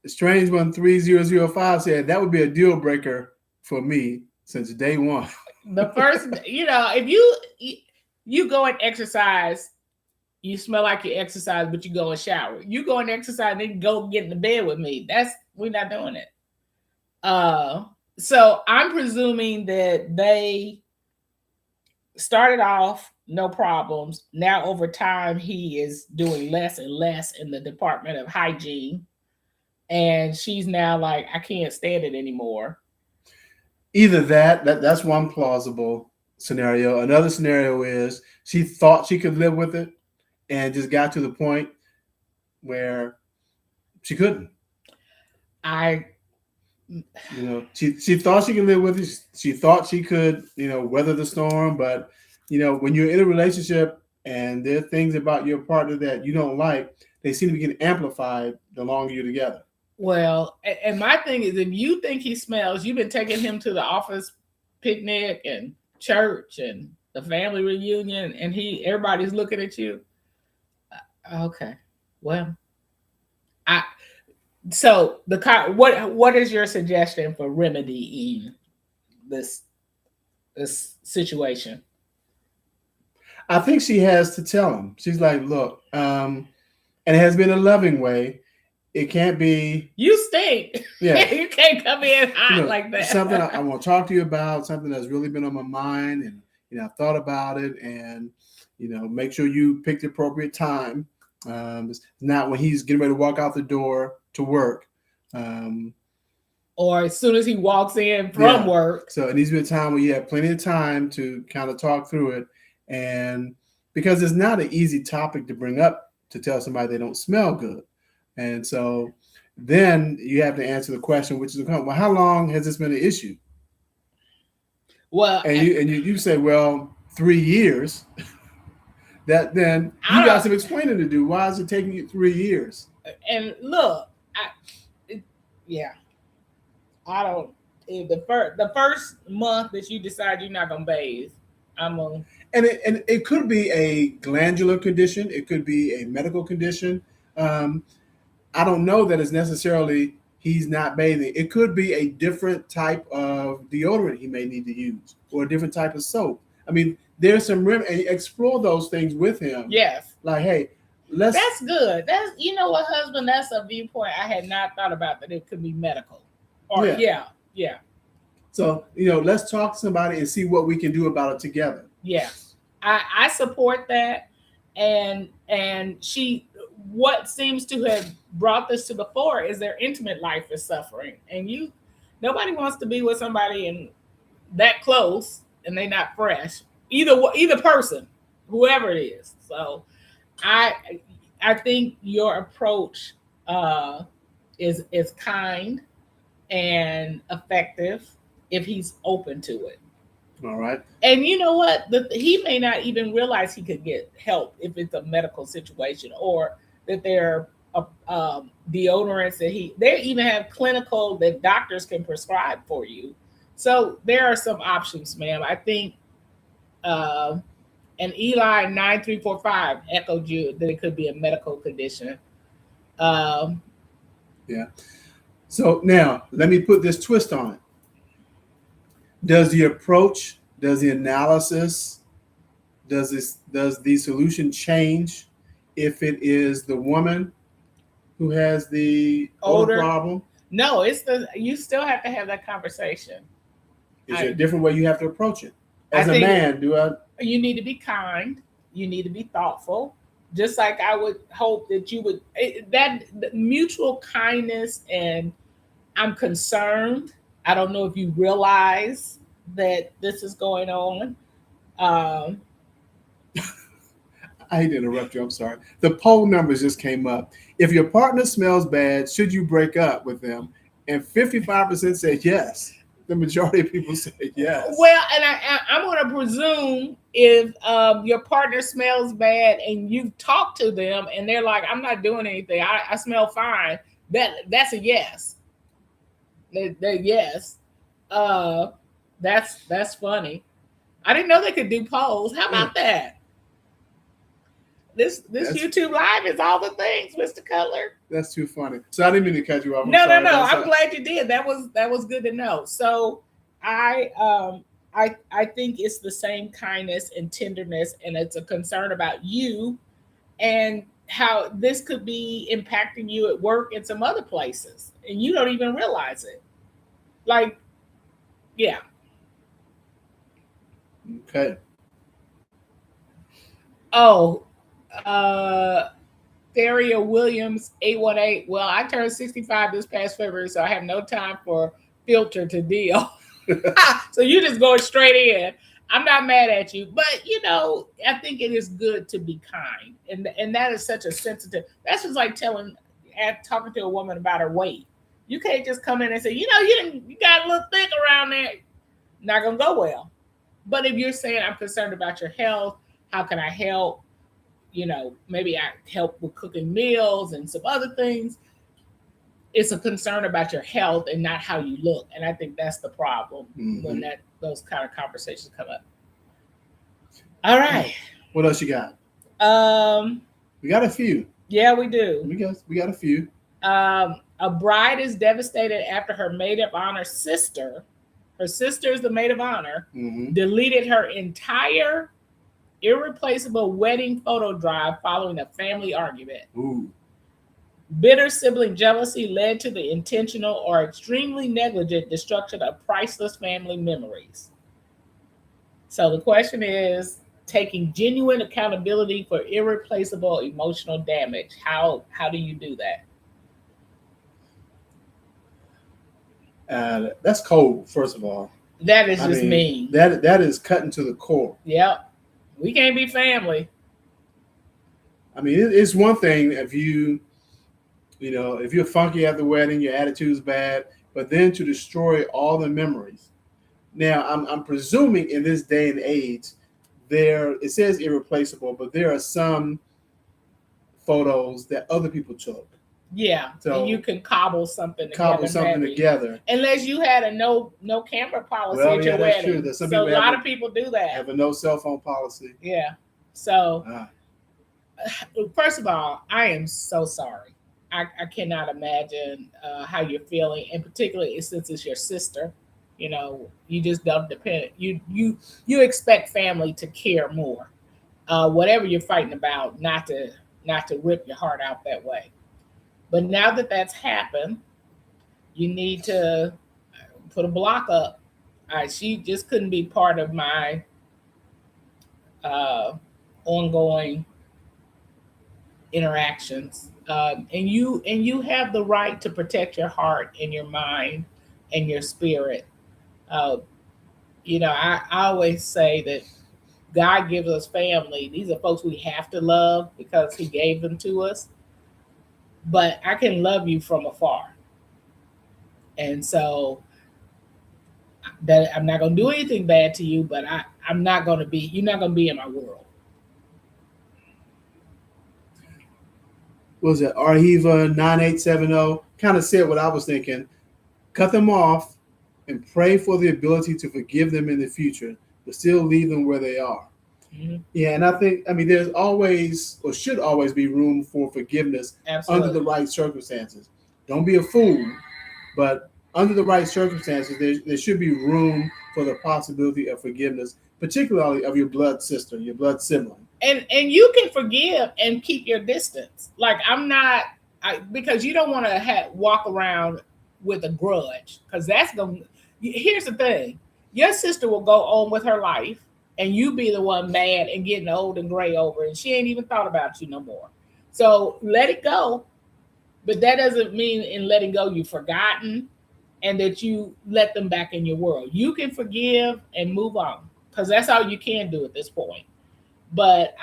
Strange 13005 said that would be a deal breaker for me since day one. The first, if you go and exercise, you smell like you exercise, but you go and shower. You go and exercise and then go get in the bed with me. We're not doing it. So I'm presuming that they started off no problems. Now over time, he is doing less and less in the Department of Hygiene. And she's now like, I can't stand it anymore. Either that's one plausible scenario. Another scenario is she thought she could live with it and just got to the point where she couldn't. She thought she could live with it. She thought she could, weather the storm. But, when you're in a relationship and there are things about your partner that you don't like, they seem to be getting amplified the longer you're together. Well, and my thing is, if you think he smells, you've been taking him to the office picnic and church and the family reunion, and everybody's looking at you. Okay, well, so what is your suggestion for remedying this situation? I think she has to tell him. She's like, look, and it has been a loving way. It can't be. You stink. Yeah. You can't come in hot like that. Something I want to talk to you about, something that's really been on my mind. And, I've thought about it. And, make sure you pick the appropriate time. It's not when he's getting ready to walk out the door to work. Or as soon as he walks in from work. So it needs to be a time where you have plenty of time to kind of talk through it. And because it's not an easy topic to bring up to tell somebody they don't smell good. And so then you have to answer the question, which is, well, how long has this been an issue? Well, and you say, well, 3 years. That then you got some explaining to do. Why is it taking you 3 years? And look, I don't. If the first month that you decide you're not gonna bathe, I'm gonna. And it could be a glandular condition. It could be a medical condition. I don't know that it's necessarily he's not bathing. It could be a different type of deodorant he may need to use, or a different type of soap. I mean, there's some and explore those things with him. Yes. Like, hey, that's good. That's what, husband, that's a viewpoint I had not thought about, that it could be medical. Or yeah. So, let's talk to somebody and see what we can do about it together. Yeah. I support that. And what seems to have brought this to the fore is their intimate life is suffering. And nobody wants to be with somebody and that close and they're not fresh. Either person, whoever it is. So I think your approach is kind and effective if he's open to it. All right. And you know what? He may not even realize he could get help if it's a medical situation, or that there are deodorants that they even have clinical that doctors can prescribe for you. So there are some options, ma'am. I think, and Eli 9345 echoed you that it could be a medical condition. Yeah. So now let me put this twist on it. Does the approach, does the analysis, does the solution change if it is the woman who has the odor problem? No, you still have to have that conversation. Is there a different way you have to approach it? As a man, you need to be kind. You need to be thoughtful. Just like I would hope that you would, that mutual kindness and I'm concerned. I don't know if you realize that this is going on. I hate to interrupt you. I'm sorry. The poll numbers just came up. If your partner smells bad, should you break up with them? And 55% said yes. The majority of people say yes. Well, and I'm going to presume if your partner smells bad and you talk to them and they're like, "I'm not doing anything. I smell fine." That's a yes. They yes. Uh, that's funny. I didn't know they could do polls. How about that? This YouTube live is all the things, Mr. Cutler. That's too funny. So I didn't mean to cut you off. No. I'm glad you did. That was good to know. So I think it's the same kindness and tenderness, and it's a concern about you and how this could be impacting you at work and some other places, and you don't even realize it. Like, yeah. Okay. Oh, Theria Williams 818. Well, I turned 65 this past February, so I have no time for filter to deal. So you're just going straight in. I'm not mad at you, but I think it is good to be kind, and that is such a sensitive. That's just like talking to a woman about her weight. You can't just come in and say, you got a little thick around there. Not gonna go well. But if you're saying, I'm concerned about your health, how can I help? Maybe I help with cooking meals and some other things. It's a concern about your health and not how you look. And I think that's the problem when those kind of conversations come up. All right. What else you got? We got a few. Yeah, we do. We got a few. A bride is devastated after her maid of honor sister, her sister is the maid of honor, deleted her entire irreplaceable wedding photo drive following a family argument. Ooh. Bitter sibling jealousy led to the intentional or extremely negligent destruction of priceless family memories. So the question is, taking genuine accountability for irreplaceable emotional damage. How do you do that? That's cold, first of all. That is mean. That is cutting to the core. Yep. We can't be family. I mean, it's one thing if if you're funky at the wedding, your attitude's bad, but then to destroy all the memories. Now, I'm presuming in this day and age, it says irreplaceable, but there are some photos that other people took. Yeah, so and you can cobble something together. Unless you had a no camera policy at your wedding. True. So a lot of people do that. Have a no cell phone policy. Yeah. So, first of all, I am so sorry. I cannot imagine how you're feeling, and particularly since it's your sister. You just don't depend. You expect family to care more. Whatever you're fighting about, not to rip your heart out that way. But now that that's happened, you need to put a block up. She just couldn't be part of my ongoing interactions. And you have the right to protect your heart and your mind and your spirit. I always say that God gives us family. These are folks we have to love because He gave them to us. But I can love you from afar. And so that I'm not going to do anything bad to you, but you're not going to be in my world. What was it? Arhiva 9870 kind of said what I was thinking. Cut them off and pray for the ability to forgive them in the future, but still leave them where they are. Mm-hmm. Yeah, and I think, there's always or should always be room for forgiveness. Absolutely. Under the right circumstances. Don't be a fool, but under the right circumstances, there should be room for the possibility of forgiveness, particularly of your blood sister, your blood sibling. And you can forgive and keep your distance. Like because you don't want to walk around with a grudge, because here's the thing. Your sister will go on with her life, and you be the one mad and getting old and gray over, and she ain't even thought about you no more. So let it go. But that doesn't mean in letting go you've forgotten and that you let them back in your world. You can forgive and move on, because that's all you can do at this point. But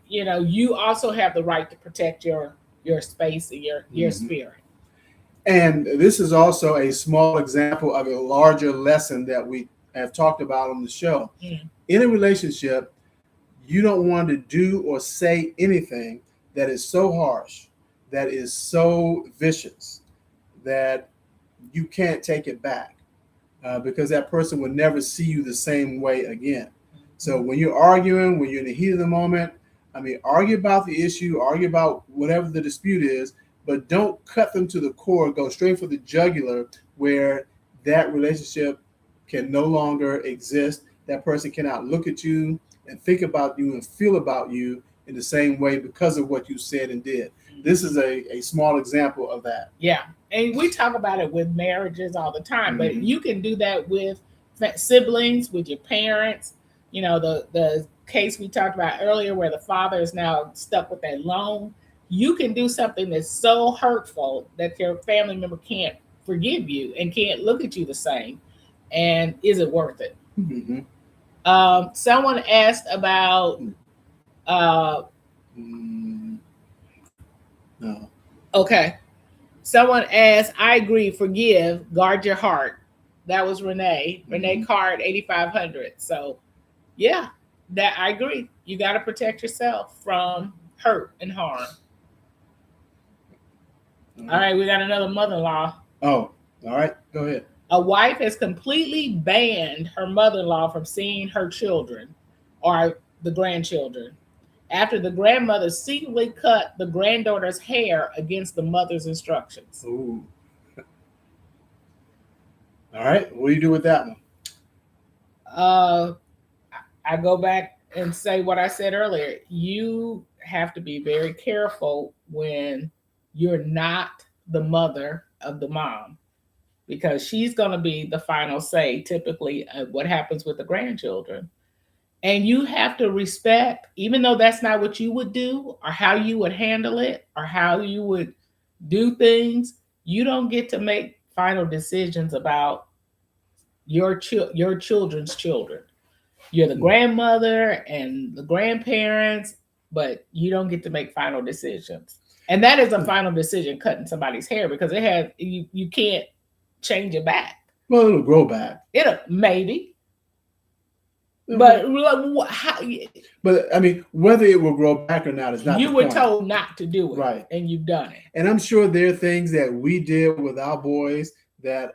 you also have the right to protect your space and your spirit. And this is also a small example of a larger lesson that we have talked about on the show. Mm. In a relationship, you don't want to do or say anything that is so harsh, that is so vicious, that you can't take it back, because that person will never see you the same way again. So when you're arguing, when you're in the heat of the moment, I mean, argue about the issue, argue about whatever the dispute is, but don't cut them to the core, go straight for the jugular where that relationship can no longer exist. That person cannot look at you and think about you and feel about you in the same way because of what you said and did. This is a small example of that. Yeah. And we talk about it with marriages all the time, but Mhm. you can do that with siblings, with your parents. You know, the case we talked about earlier where the father is now stuck with that loan. You can do something that's so hurtful that your family member can't forgive you and can't look at you the same. And is it worth it? Mm-hmm. Someone asked about No. okay. Someone asked, I agree, forgive, guard your heart. That was Renee. Mm-hmm. Renee Card, 8,500. So, yeah, that I agree. You got to protect yourself from hurt and harm. All right, we got another mother-in-law. Oh, all right. Go ahead. A wife has completely banned her mother-in-law from seeing her children or the grandchildren after the grandmother secretly cut the granddaughter's hair against the mother's instructions. Ooh. All right. What do you do with that one? I go back and say what I said earlier. You have to be very careful when you're not the mother of the mom, because she's going to be the final say typically of what happens with the grandchildren. And you have to respect, even though that's not what you would do or how you would handle it or how you would do things, you don't get to make final decisions about your children's children. You're the grandmother and the grandparents, but you don't get to make final decisions. And that is a final decision, cutting somebody's hair, because it has you can't change it back. Well, it'll grow back. It'll maybe. But how, but I mean, whether it will grow back or not is not. You were told not to do it, right? And you've done it. And I'm sure there are things that we did with our boys that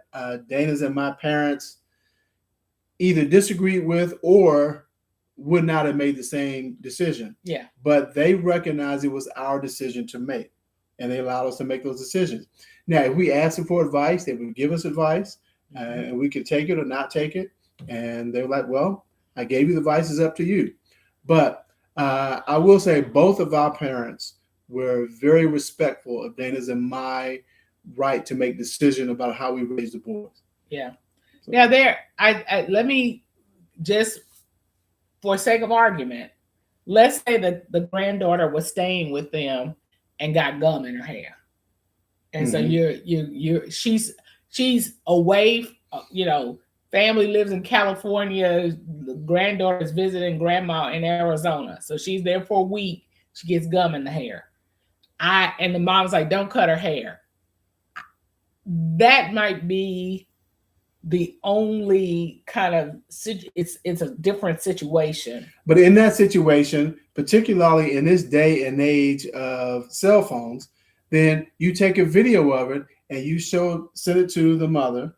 Dana's and my parents either disagreed with or would not have made the same decision. Yeah. But they recognized it was our decision to make, and they allowed us to make those decisions. Now, if we asked them for advice, they would give us advice, and we could take it or not take it. And they were like, well, I gave you the advice, it's up to you. But I will say both of our parents were very respectful of Dana's and my right to make decision about how we raise the boys. Yeah. So. Yeah, I let me just, for sake of argument, let's say that the granddaughter was staying with them and got gum in her hair. And so she's away, family lives in California, the granddaughter is visiting grandma in Arizona. So she's there for a week. She gets gum in the hair. And the mom's like, don't cut her hair. That might be the only kind of, it's a different situation. But in that situation, particularly in this day and age of cell phones, then you take a video of it and you send it to the mother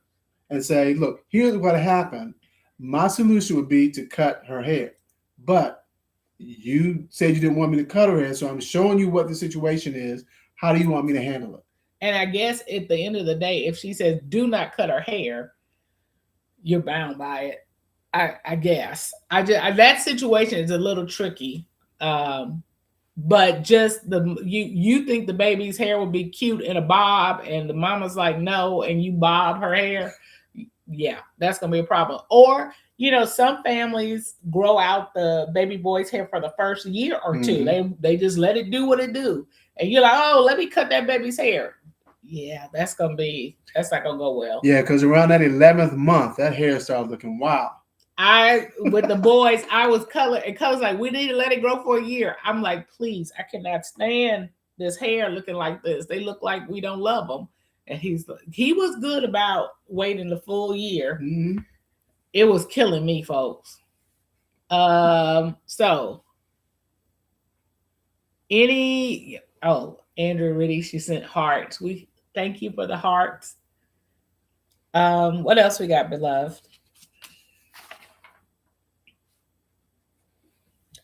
and say, look, here's what happened. My solution would be to cut her hair. But you said you didn't want me to cut her hair, so I'm showing you what the situation is. How do you want me to handle it? And I guess at the end of the day, if she says, do not cut her hair, you're bound by it. I guess. That situation is a little tricky. But just you think the baby's hair would be cute in a bob, and the mama's like, no, and you bob her hair. Yeah, that's gonna be a problem. Or, some families grow out the baby boy's hair for the first year or two. They just let it do what it do. And you're like, oh, let me cut that baby's hair. Yeah, that's not gonna go well. Yeah, because around that 11th month, that hair started looking wild. With the boys, I was colored, and colors like, we need to let it grow for a year. I'm like, please, I cannot stand this hair looking like this. They look like we don't love them. And he was good about waiting the full year. Mm-hmm. It was killing me, folks. So Andrew Riddy, she sent hearts. We thank you for the hearts. What else we got, beloved?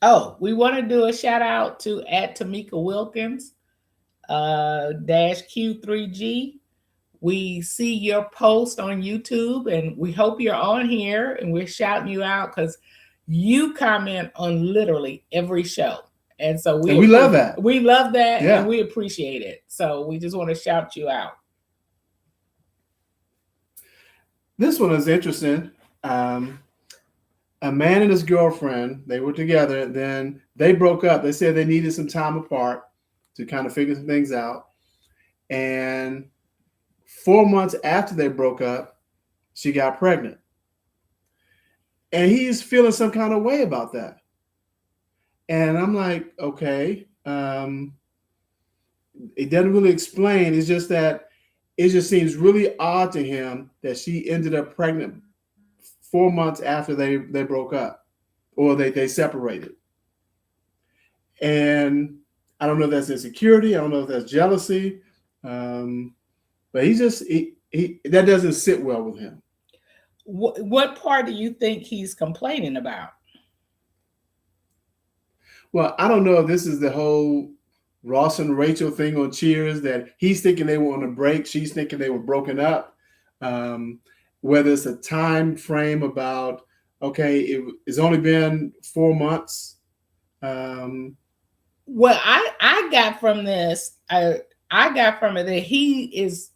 Oh, we want to do a shout out to at Tamika Wilkins, dash Q3G. We see your post on YouTube and we hope you're on here and we're shouting you out because you comment on literally every show. And so we love that. We love that, yeah. And we appreciate it. So we just want to shout you out. This one is interesting. A man and his girlfriend, they were together, then they broke up. They said they needed some time apart to kind of figure some things out. And 4 months after they broke up, she got pregnant. And he's feeling some kind of way about that. And I'm like, okay. It doesn't really explain. It's just that it just seems really odd to him that she ended up pregnant 4 months after they broke up or they separated. And I don't know if that's insecurity. I don't know if that's jealousy. But he that doesn't sit well with him. What part do you think he's complaining about? Well, I don't know if this is the whole Ross and Rachel thing on Cheers, that he's thinking they were on a break. She's thinking they were broken up. Whether it's a time frame about, okay, it's only been 4 months. Well, I got from this, I got from it that he is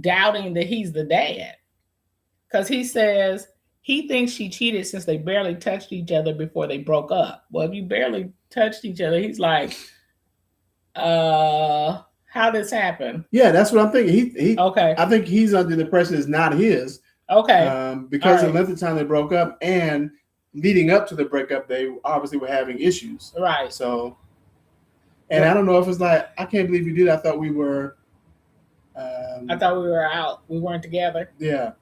doubting that he's the dad. Because he says he thinks she cheated since they barely touched each other before they broke up. Well, if you barely touched each other, he's like, how this happened? Yeah, that's what I'm thinking. He okay. I think he's under the impression it's not his. Okay. Because of the length of time they broke up and leading up to the breakup, they obviously were having issues. Right. So, and I don't know if it's like, I can't believe you did. I thought we were. I thought we were out. We weren't together. Yeah.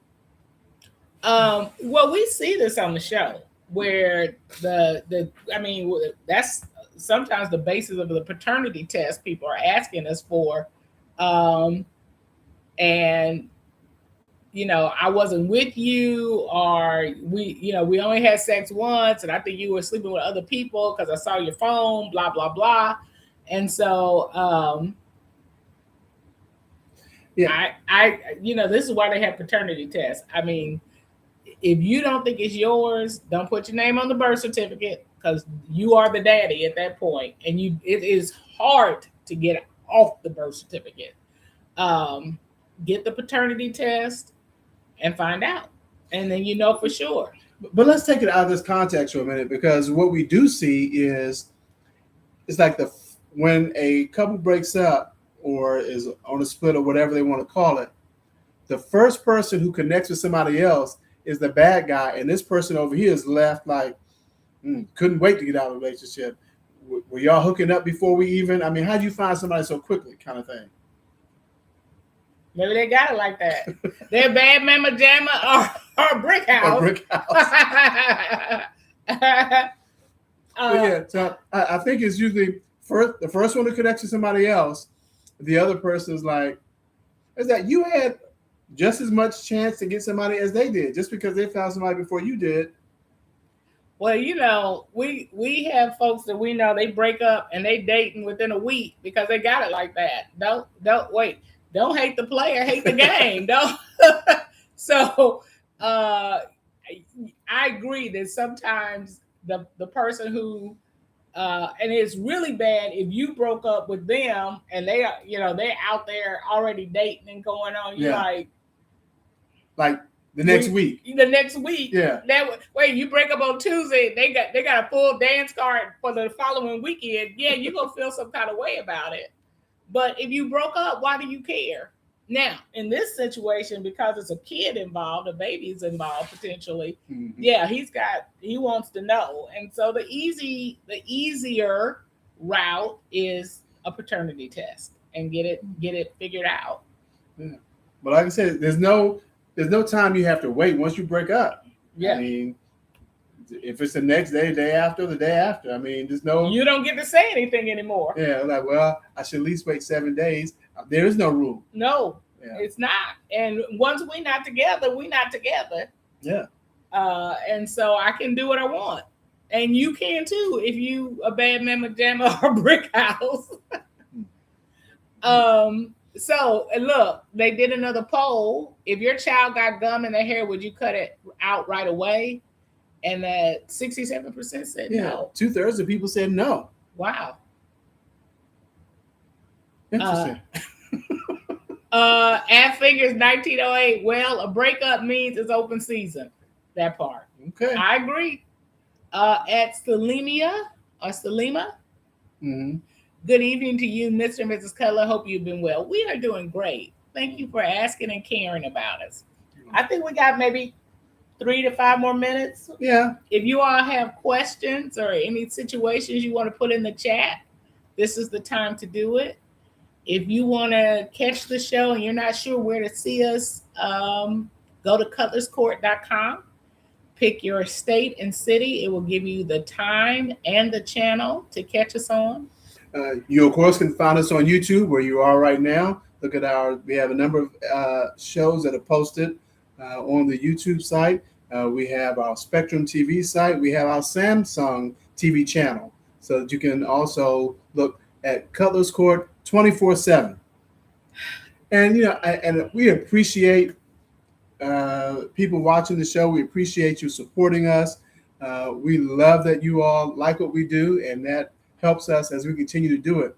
Well, we see this on the show where that's sometimes the basis of the paternity test people are asking us for. And, I wasn't with you, or we only had sex once and I think you were sleeping with other people because I saw your phone, blah, blah, blah. And so, yeah, this is why they have paternity tests. I mean, if you don't think it's yours, don't put your name on the birth certificate because you are the daddy at that point, and it is hard to get off the birth certificate. Get the paternity test and find out, and then for sure. But let's take it out of this context for a minute, because what we do see is it's like when a couple breaks up or is on a split or whatever they want to call it, the first person who connects with somebody else is the bad guy, and this person over here is left like, couldn't wait to get out of the relationship. Were y'all hooking up before we even? I mean, how do you find somebody so quickly, kind of thing? Maybe they got it like that. They're bad mama jamma or brick house. Or brick house. So I think it's usually the first one who connects to somebody else. The other person is like, is that you had just as much chance to get somebody as they did, just because they found somebody before you did. Well, we have folks that we know, they break up and they dating within a week because they got it like that. Don't wait. Don't hate the player, hate the game. Don't. So I agree that sometimes the person who and it's really bad if you broke up with them and they are, they're out there already dating and going on. You're like the next week. The next week. Yeah. Wait, you break up on Tuesday, they got a full dance card for the following weekend. Yeah, you're gonna feel some kind of way about it. But if you broke up, why do you care? Now, in this situation, because it's a kid involved, a baby's involved potentially, yeah, he wants to know. And so the easier route is a paternity test and get it figured out. Yeah. But like I said, there's no time you have to wait once you break up. Yeah. I mean, if it's the next day, the day after, the day after. I mean, there's no. You don't get to say anything anymore. Yeah, like, well, I should at least wait 7 days. There is no rule. No, Yeah. it's not. And once we're not together, we're not together. Yeah. And so I can do what I want. And you can too if you a bad mamma jamma or brick house. So look, they did another poll. If your child got gum in their hair, would you cut it out right away? And that 67% said no. 2/3 of people said no. Wow. Interesting. At figures 1908. Well, a breakup means it's open season. That part. Okay. I agree. At Selima. Mm-hmm. Good evening to you, Mr. and Mrs. Cutler. Hope you've been well. We are doing great. Thank you for asking and caring about us. I think we got maybe 3 to 5 more minutes. Yeah. If you all have questions or any situations you want to put in the chat, this is the time to do it. If you want to catch the show and you're not sure where to see us, go to cutlerscourt.com. Pick your state and city. It will give you the time and the channel to catch us on. You, of course, can find us on YouTube where you are right now. Look at we have a number of shows that are posted on the YouTube site. We have our Spectrum TV site. We have our Samsung TV channel. So that you can also look at Cutlers Court 24/7. And, and we appreciate people watching the show. We appreciate you supporting us. We love that you all like what we do, and that helps us as we continue to do it.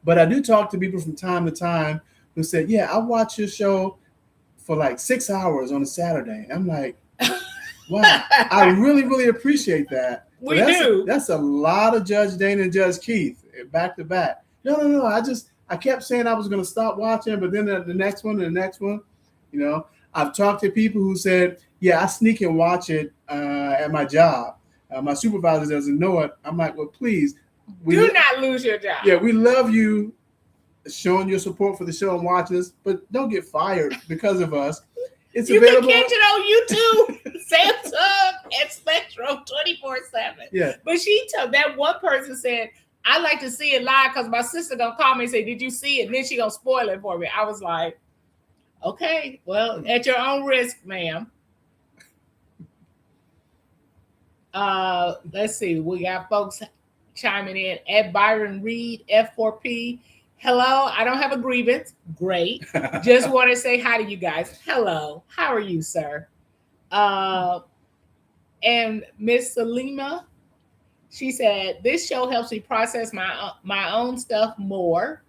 But I do talk to people from time to time who said, yeah, I watch your show for like 6 hours on a Saturday. I'm like, wow, I really, really appreciate that. We do. That's a lot of Judge Dana and Judge Keith back to back. No. I kept saying I was going to stop watching, but then the next one and the next one, I've talked to people who said, yeah, I sneak and watch it at my job. My supervisor doesn't know it. I'm like, well, please. Do not lose your job. Yeah, we love you showing your support for the show and watching us, but don't get fired because of us. It's available. You can catch it on YouTube, Samsung, and Spectrum 24/7. Yeah. But that one person said, I like to see it live because my sister gonna call me and say, did you see it? And then she gonna spoil it for me. I was like, okay, well, at your own risk, ma'am. Let's see. We got folks chiming in at Byron Reed, F4P. Hello, I don't have a grievance. Great. Just want to say hi to you guys. Hello. How are you, sir? And Miss Selima, she said, this show helps me process my own stuff more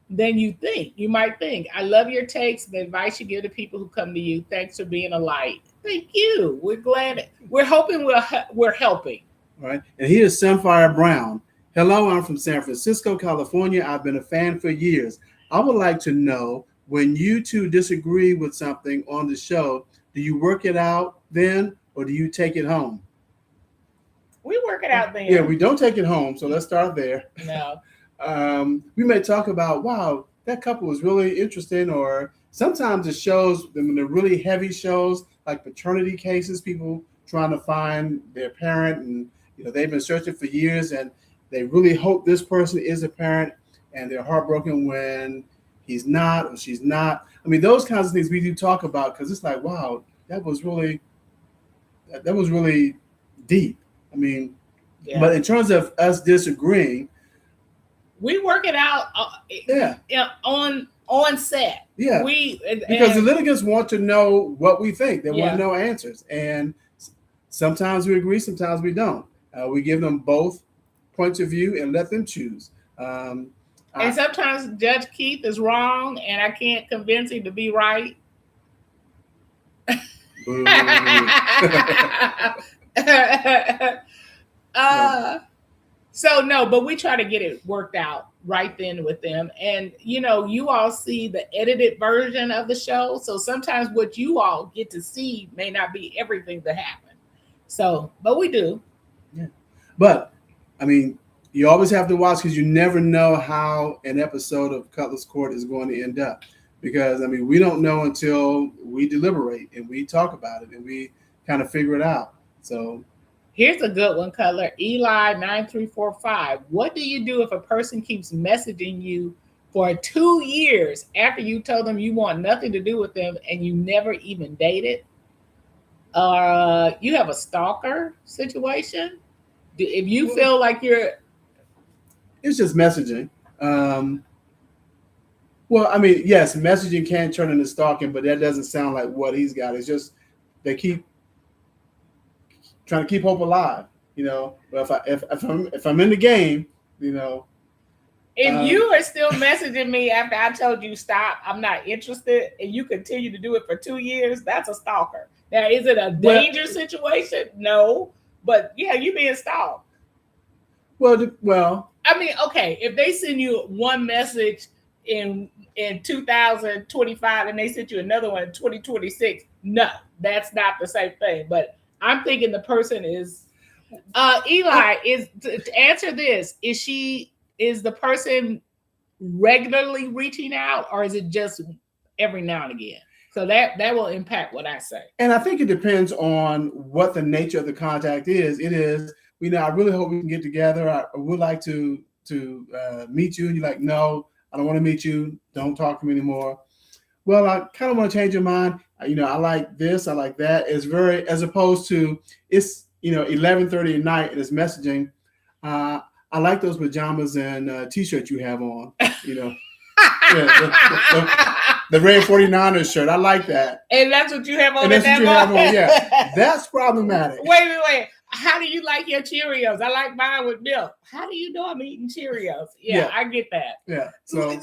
than you think. You might think. I love your takes, the advice you give to people who come to you. Thanks for being a light. Thank you. We're glad. We're hoping we're helping. All right. And here's Sunfire Brown. Hello, I'm from San Francisco, California. I've been a fan for years. I would like to know, when you two disagree with something on the show, do you work it out then, or do you take it home? We work it out then. Yeah, we don't take it home. So let's start there. No. We may talk about, wow, that couple was really interesting. Or sometimes the shows, when they're really heavy shows, like paternity cases, people trying to find their parent, and they've been searching for years, and they really hope this person is a parent, and they're heartbroken when he's not or she's not. I mean, those kinds of things we do talk about, because it's like, wow, that was really deep. I mean, yeah. But in terms of us disagreeing, we work it out. On set. Yeah. Because the litigants want to know what we think. They want to know answers, and sometimes we agree, sometimes we don't. We give them both points of view and let them choose. And sometimes Judge Keith is wrong, and I can't convince him to be right. So no, but we try to get it worked out right then with them. And you all see the edited version of the show, so sometimes what you all get to see may not be everything that happened. So, but we do. Yeah. But I mean, you always have to watch, because you never know how an episode of Cutlers Court is going to end up. because I mean we don't know until we deliberate and we talk about it and we kind of figure it out. So Here's a good one, Cutler. Eli9345. What do you do if a person keeps messaging you for 2 years after you told them you want nothing to do with them and you never even dated? You have a stalker situation. If you feel like you're, it's just messaging. Well, I mean, yes, messaging can turn into stalking, but that doesn't sound like what he's got. It's just they keep trying to keep hope alive, you know. But if I'm in the game, you know, if you are still messaging me after I told you stop, I'm not interested, and you continue to do it for 2 years, that's a stalker. Now, is it a danger situation? No, but yeah, you being stalked. Well. I mean, okay, if they send you one message in 2025 and they sent you another one in 2026, no, that's not the same thing. But I'm thinking the person is Eli, is to answer this, is the person regularly reaching out, or is it just every now and again? So that will impact what I say. And I think it depends on what the nature of the contact is. It is, you know, I really hope we can get together. I would like to meet you. And you're like, no, I don't want to meet you. Don't talk to me anymore. Well, I kind of want to change your mind. You know, I like this. I like that. It's very, as opposed to it's, you know, 11:30 at night and it's messaging. I like those pajamas and t-shirts you have on, you know. The red 49ers shirt. I like that. And that's what you have on. And that's what you have on, yeah. That's problematic. Wait. How do you like your Cheerios? I like mine with milk. How do you know I'm eating Cheerios? Yeah. I get that. Yeah. So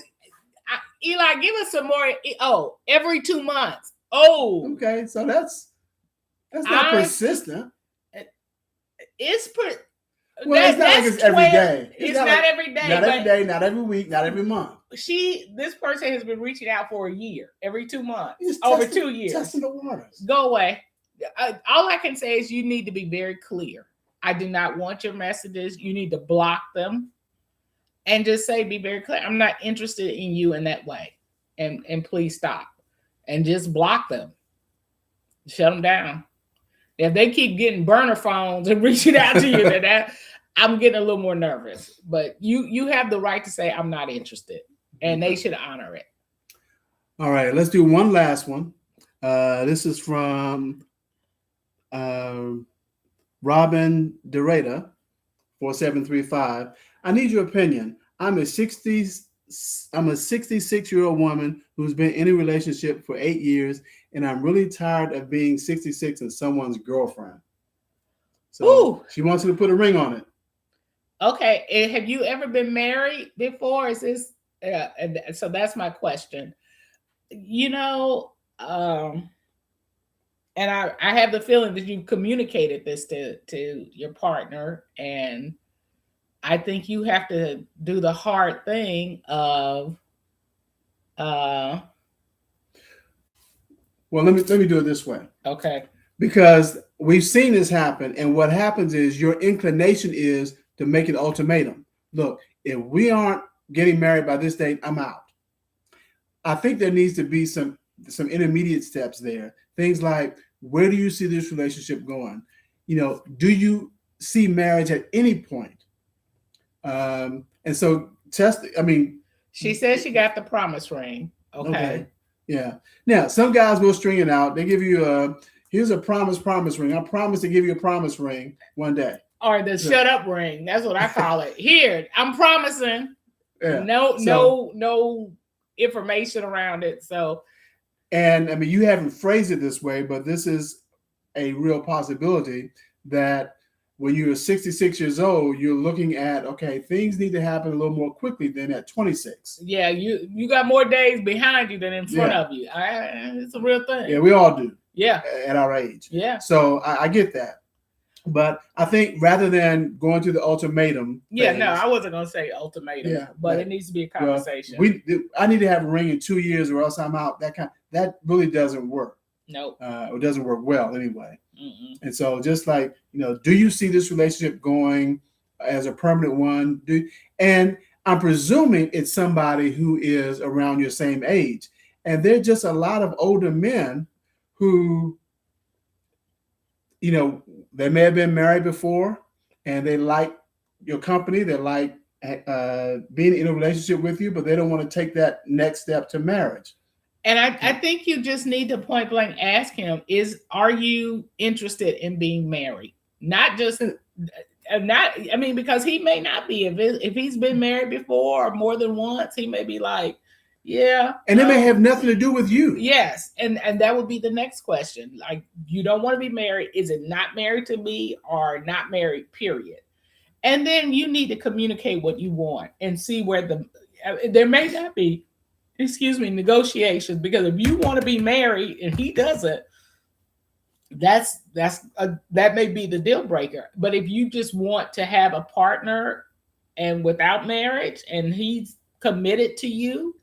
Eli, give us some more. Oh, every 2 months. Oh. Okay. So that's not persistent. It's well, it's not like it's every day. It's not like, every day. Not every day, not every week, not every month. This person has been reaching out for a year, every 2 months, over 2 years. Testing the waters. Go away. All I can say is you need to be very clear. I do not want your messages. You need to block them and just say, be very clear. I'm not interested in you in that way. And please stop. And just block them. Shut them down. If they keep getting burner phones and reaching out to you, then I'm getting a little more nervous. But you have the right to say, I'm not interested. And they should honor it. All right, let's do one last one. This is from Robin Derrida, 4735. I need your opinion. I'm a 66-year-old woman who's been in a relationship for 8 years, and I'm really tired of being 66 and someone's girlfriend. So she wants you to put a ring on it. Okay. And have you ever been married before? Is this so that's my question. You know, and I have the feeling that you communicated this to your partner, and I think you have to do the hard thing of well, let me do it this way. Okay. Because we've seen this happen, and what happens is your inclination is to make an ultimatum. Look, if we aren't getting married by this date, I'm out. I think there needs to be some intermediate steps there. Things like, where do you see this relationship going? You know, do you see marriage at any point? And so she says she got the promise ring. Okay. Yeah. Now, some guys will string it out. They give you here's a promise ring. I promise to give you a promise ring one day. Or the shut up ring. That's what I call it. Here, I'm promising. Yeah. No information around it. So, and I mean, you haven't phrased it this way, but this is a real possibility that when you're 66 years old, you're looking at, okay, things need to happen a little more quickly than at 26. Yeah, you got more days behind you than in front of you. It's a real thing. Yeah, we all do. Yeah. At our age. Yeah. So I get that. But I think rather than going to the ultimatum. Yeah, no, I wasn't going to say ultimatum, but it needs to be a conversation. Well, I need to have a ring in 2 years or else I'm out. That really doesn't work. Nope. It doesn't work well anyway. Mm-mm. And so just like, do you see this relationship going as a permanent one? And I'm presuming it's somebody who is around your same age. And there are just a lot of older men who, they may have been married before and they like your company. They like being in a relationship with you, but they don't want to take that next step to marriage. And I think you just need to point blank ask him, are you interested in being married? Not just because he may not be. If he's been married before or more than once, he may be like, yeah. And it may have nothing to do with you. Yes. And that would be the next question. Like, you don't want to be married. Is it not married to me or not married, period? And then you need to communicate what you want and see where there may not be, negotiations, because if you want to be married and he doesn't, that may be the deal breaker. But if you just want to have a partner and without marriage and he's committed to you,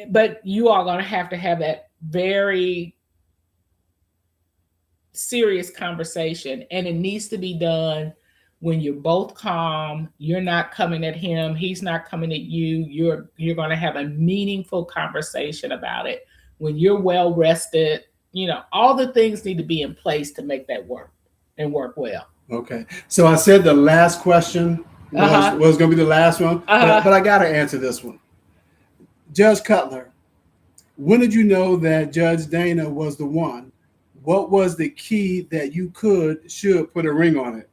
but you are going to have that very serious conversation, and it needs to be done when you're both calm. You're not coming at him, he's not coming at you. You're going to have a meaningful conversation about it when you're well rested. All the things need to be in place to make that work and work well. Okay. So I said the last question was going to be the last one, but I got to answer this one. Judge Cutler, when did you know that Judge Dana was the one? What was the key that you should put a ring on it?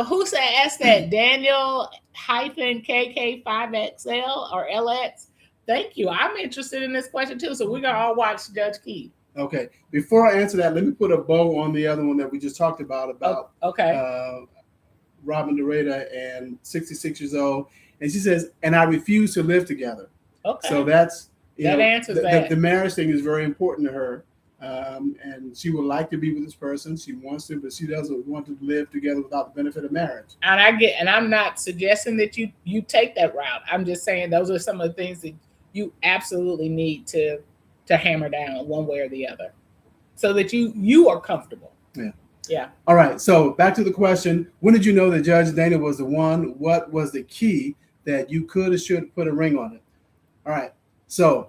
Who asked that? Daniel KK5XL or LX? Thank you. I'm interested in this question too. So we're going to all watch Judge Key. Okay. Before I answer that, let me put a bow on the other one that we just talked about Robin DeRata and 66 years old. And she says, and I refuse to live together. Okay. So that's, that answers that. The marriage thing is very important to her. And she would like to be with this person. She wants to, but she doesn't want to live together without the benefit of marriage. And I'm not suggesting that you take that route. I'm just saying those are some of the things that you absolutely need to hammer down one way or the other, so that you are comfortable. Yeah. Yeah. All right. So back to the question: when did you know that Judge Dana was the one? What was the key that you could or should put a ring on it? All right. So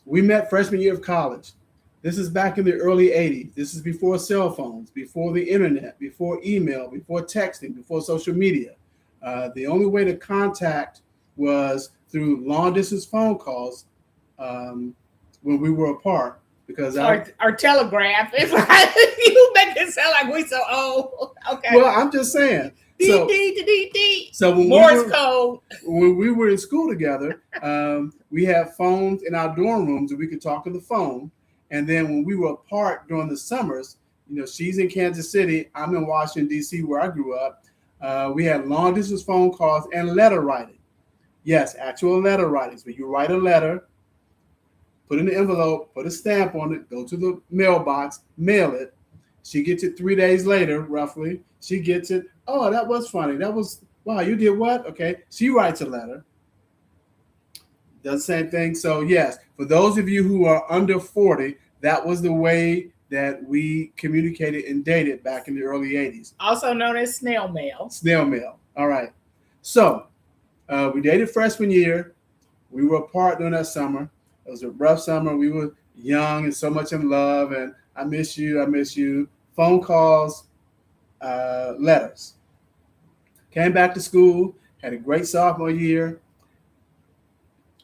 we met freshman year of college. This is back in the early 80s. This is before cell phones, before the internet, before email, before texting, before social media. The only way to contact was through long distance phone calls when we were apart. Because our telegraph. You make it sound like we so old. Okay. Well, I'm just saying. So when Morse code. When we were in school together, we had phones in our dorm rooms and we could talk on the phone. And then when we were apart during the summers, she's in Kansas City, I'm in Washington, D.C., where I grew up. We had long distance phone calls and letter writing. Yes, actual letter writings. When you write a letter, put in the envelope, put a stamp on it, go to the mailbox, mail it. She gets it 3 days later, roughly. She gets it. Oh, that was funny. Wow, you did what? Okay. She writes a letter. Does the same thing. So, yes, for those of you who are under 40, that was the way that we communicated and dated back in the early 80s. Also known as snail mail. Snail mail. All right. So, we dated freshman year. We were apart during that summer. It was a rough summer. We were young and so much in love. And I miss you. I miss you. Phone calls, letters. Came back to school. Had a great sophomore year.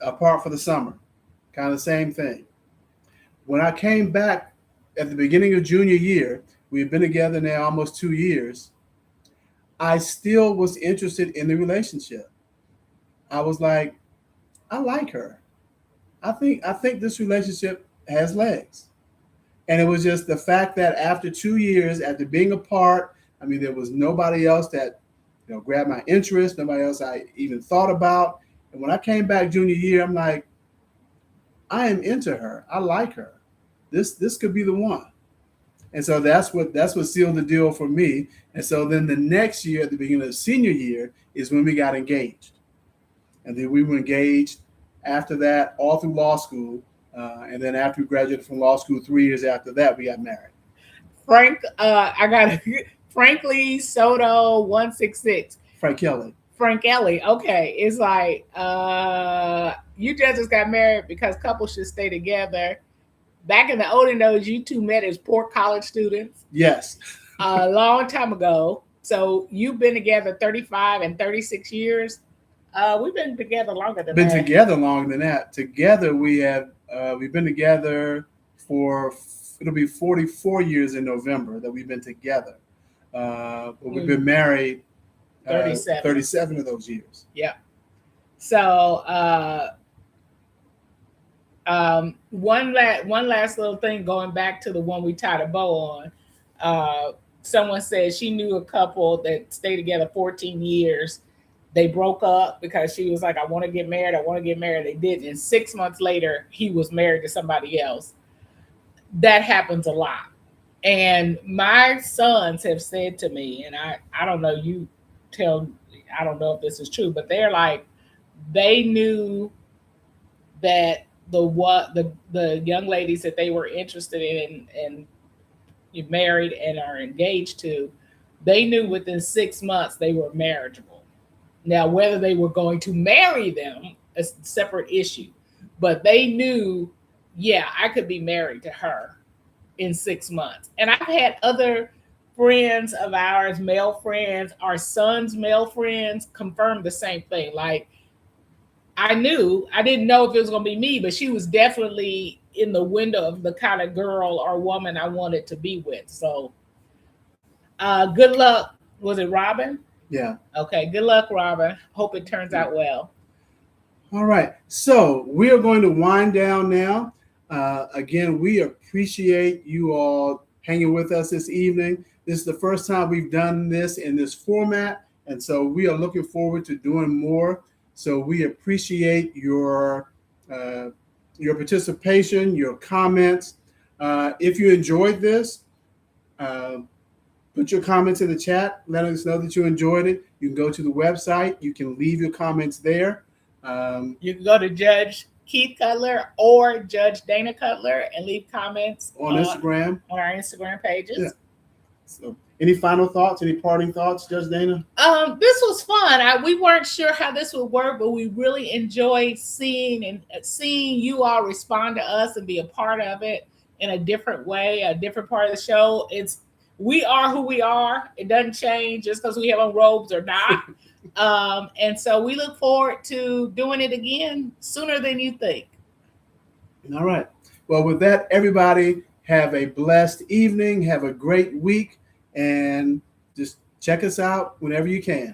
Apart for the summer. Kind of the same thing. When I came back at the beginning of junior year, we've been together now almost 2 years. I still was interested in the relationship. I was like, I like her. I think this relationship has legs. And it was just the fact that after 2 years, after being apart, there was nobody else that grabbed my interest, nobody else I even thought about. And when I came back junior year, I'm like, I am into her. I like her. This could be the one. And so that's what sealed the deal for me. And so then the next year, at the beginning of senior year, is when we got engaged. And then we were engaged after that, all through law school. And then after we graduated from law school, 3 years after that, we got married. Frank, I got Frankly Soto 166. Frank Kelly. Frank Ellie. Okay. It's like, you just got married because couples should stay together. Back in the olden days, you two met as poor college students Yes. a long time ago. So you've been together 35 and 36 years. We've been together longer than Been that. together longer than that. Together we've been together for it'll be 44 years in November that we've been together. But we've been married 37 of those years. Yeah. So one last little thing, going back to the one we tied a bow on. Someone said she knew a couple that stayed together 14 years. They broke up because she was like, I want to get married. I want to get married. They did. And 6 months later, he was married to somebody else. That happens a lot. And my sons have said to me, and I don't know, I don't know if this is true, but they're like, they knew that the young ladies that they were interested in and married and are engaged to, they knew within 6 months they were marriageable. Now, whether they were going to marry them, a separate issue, but they knew, yeah, I could be married to her in 6 months. And I've had other friends of ours, male friends, our son's male friends, confirm the same thing. Like, I didn't know if it was going to be me, but she was definitely in the window of the kind of girl or woman I wanted to be with. So, good luck. Was it Robin? Yeah. Okay. Good luck, Robin. Hope it turns out well. All right. So we are going to wind down now. Again, we appreciate you all hanging with us this evening. This is the first time we've done this in this format, and so we are looking forward to doing more. So we appreciate your participation, your comments. If you enjoyed this, put your comments in the chat. Let us know that you enjoyed it. You can go to the website. You can leave your comments there. You can go to Judge Keith Cutler or Judge Dana Cutler and leave comments on Instagram, on our Instagram pages. Yeah. So, any final thoughts? Any parting thoughts, Judge Dana? This was fun. We weren't sure how this would work, but we really enjoyed seeing you all respond to us and be a part of it in a different way, a different part of the show. We are who we are. It doesn't change just because we have on robes or not. And so we look forward to doing it again sooner than you think. All right. Well, with that, everybody have a blessed evening. Have a great week. And just check us out whenever you can.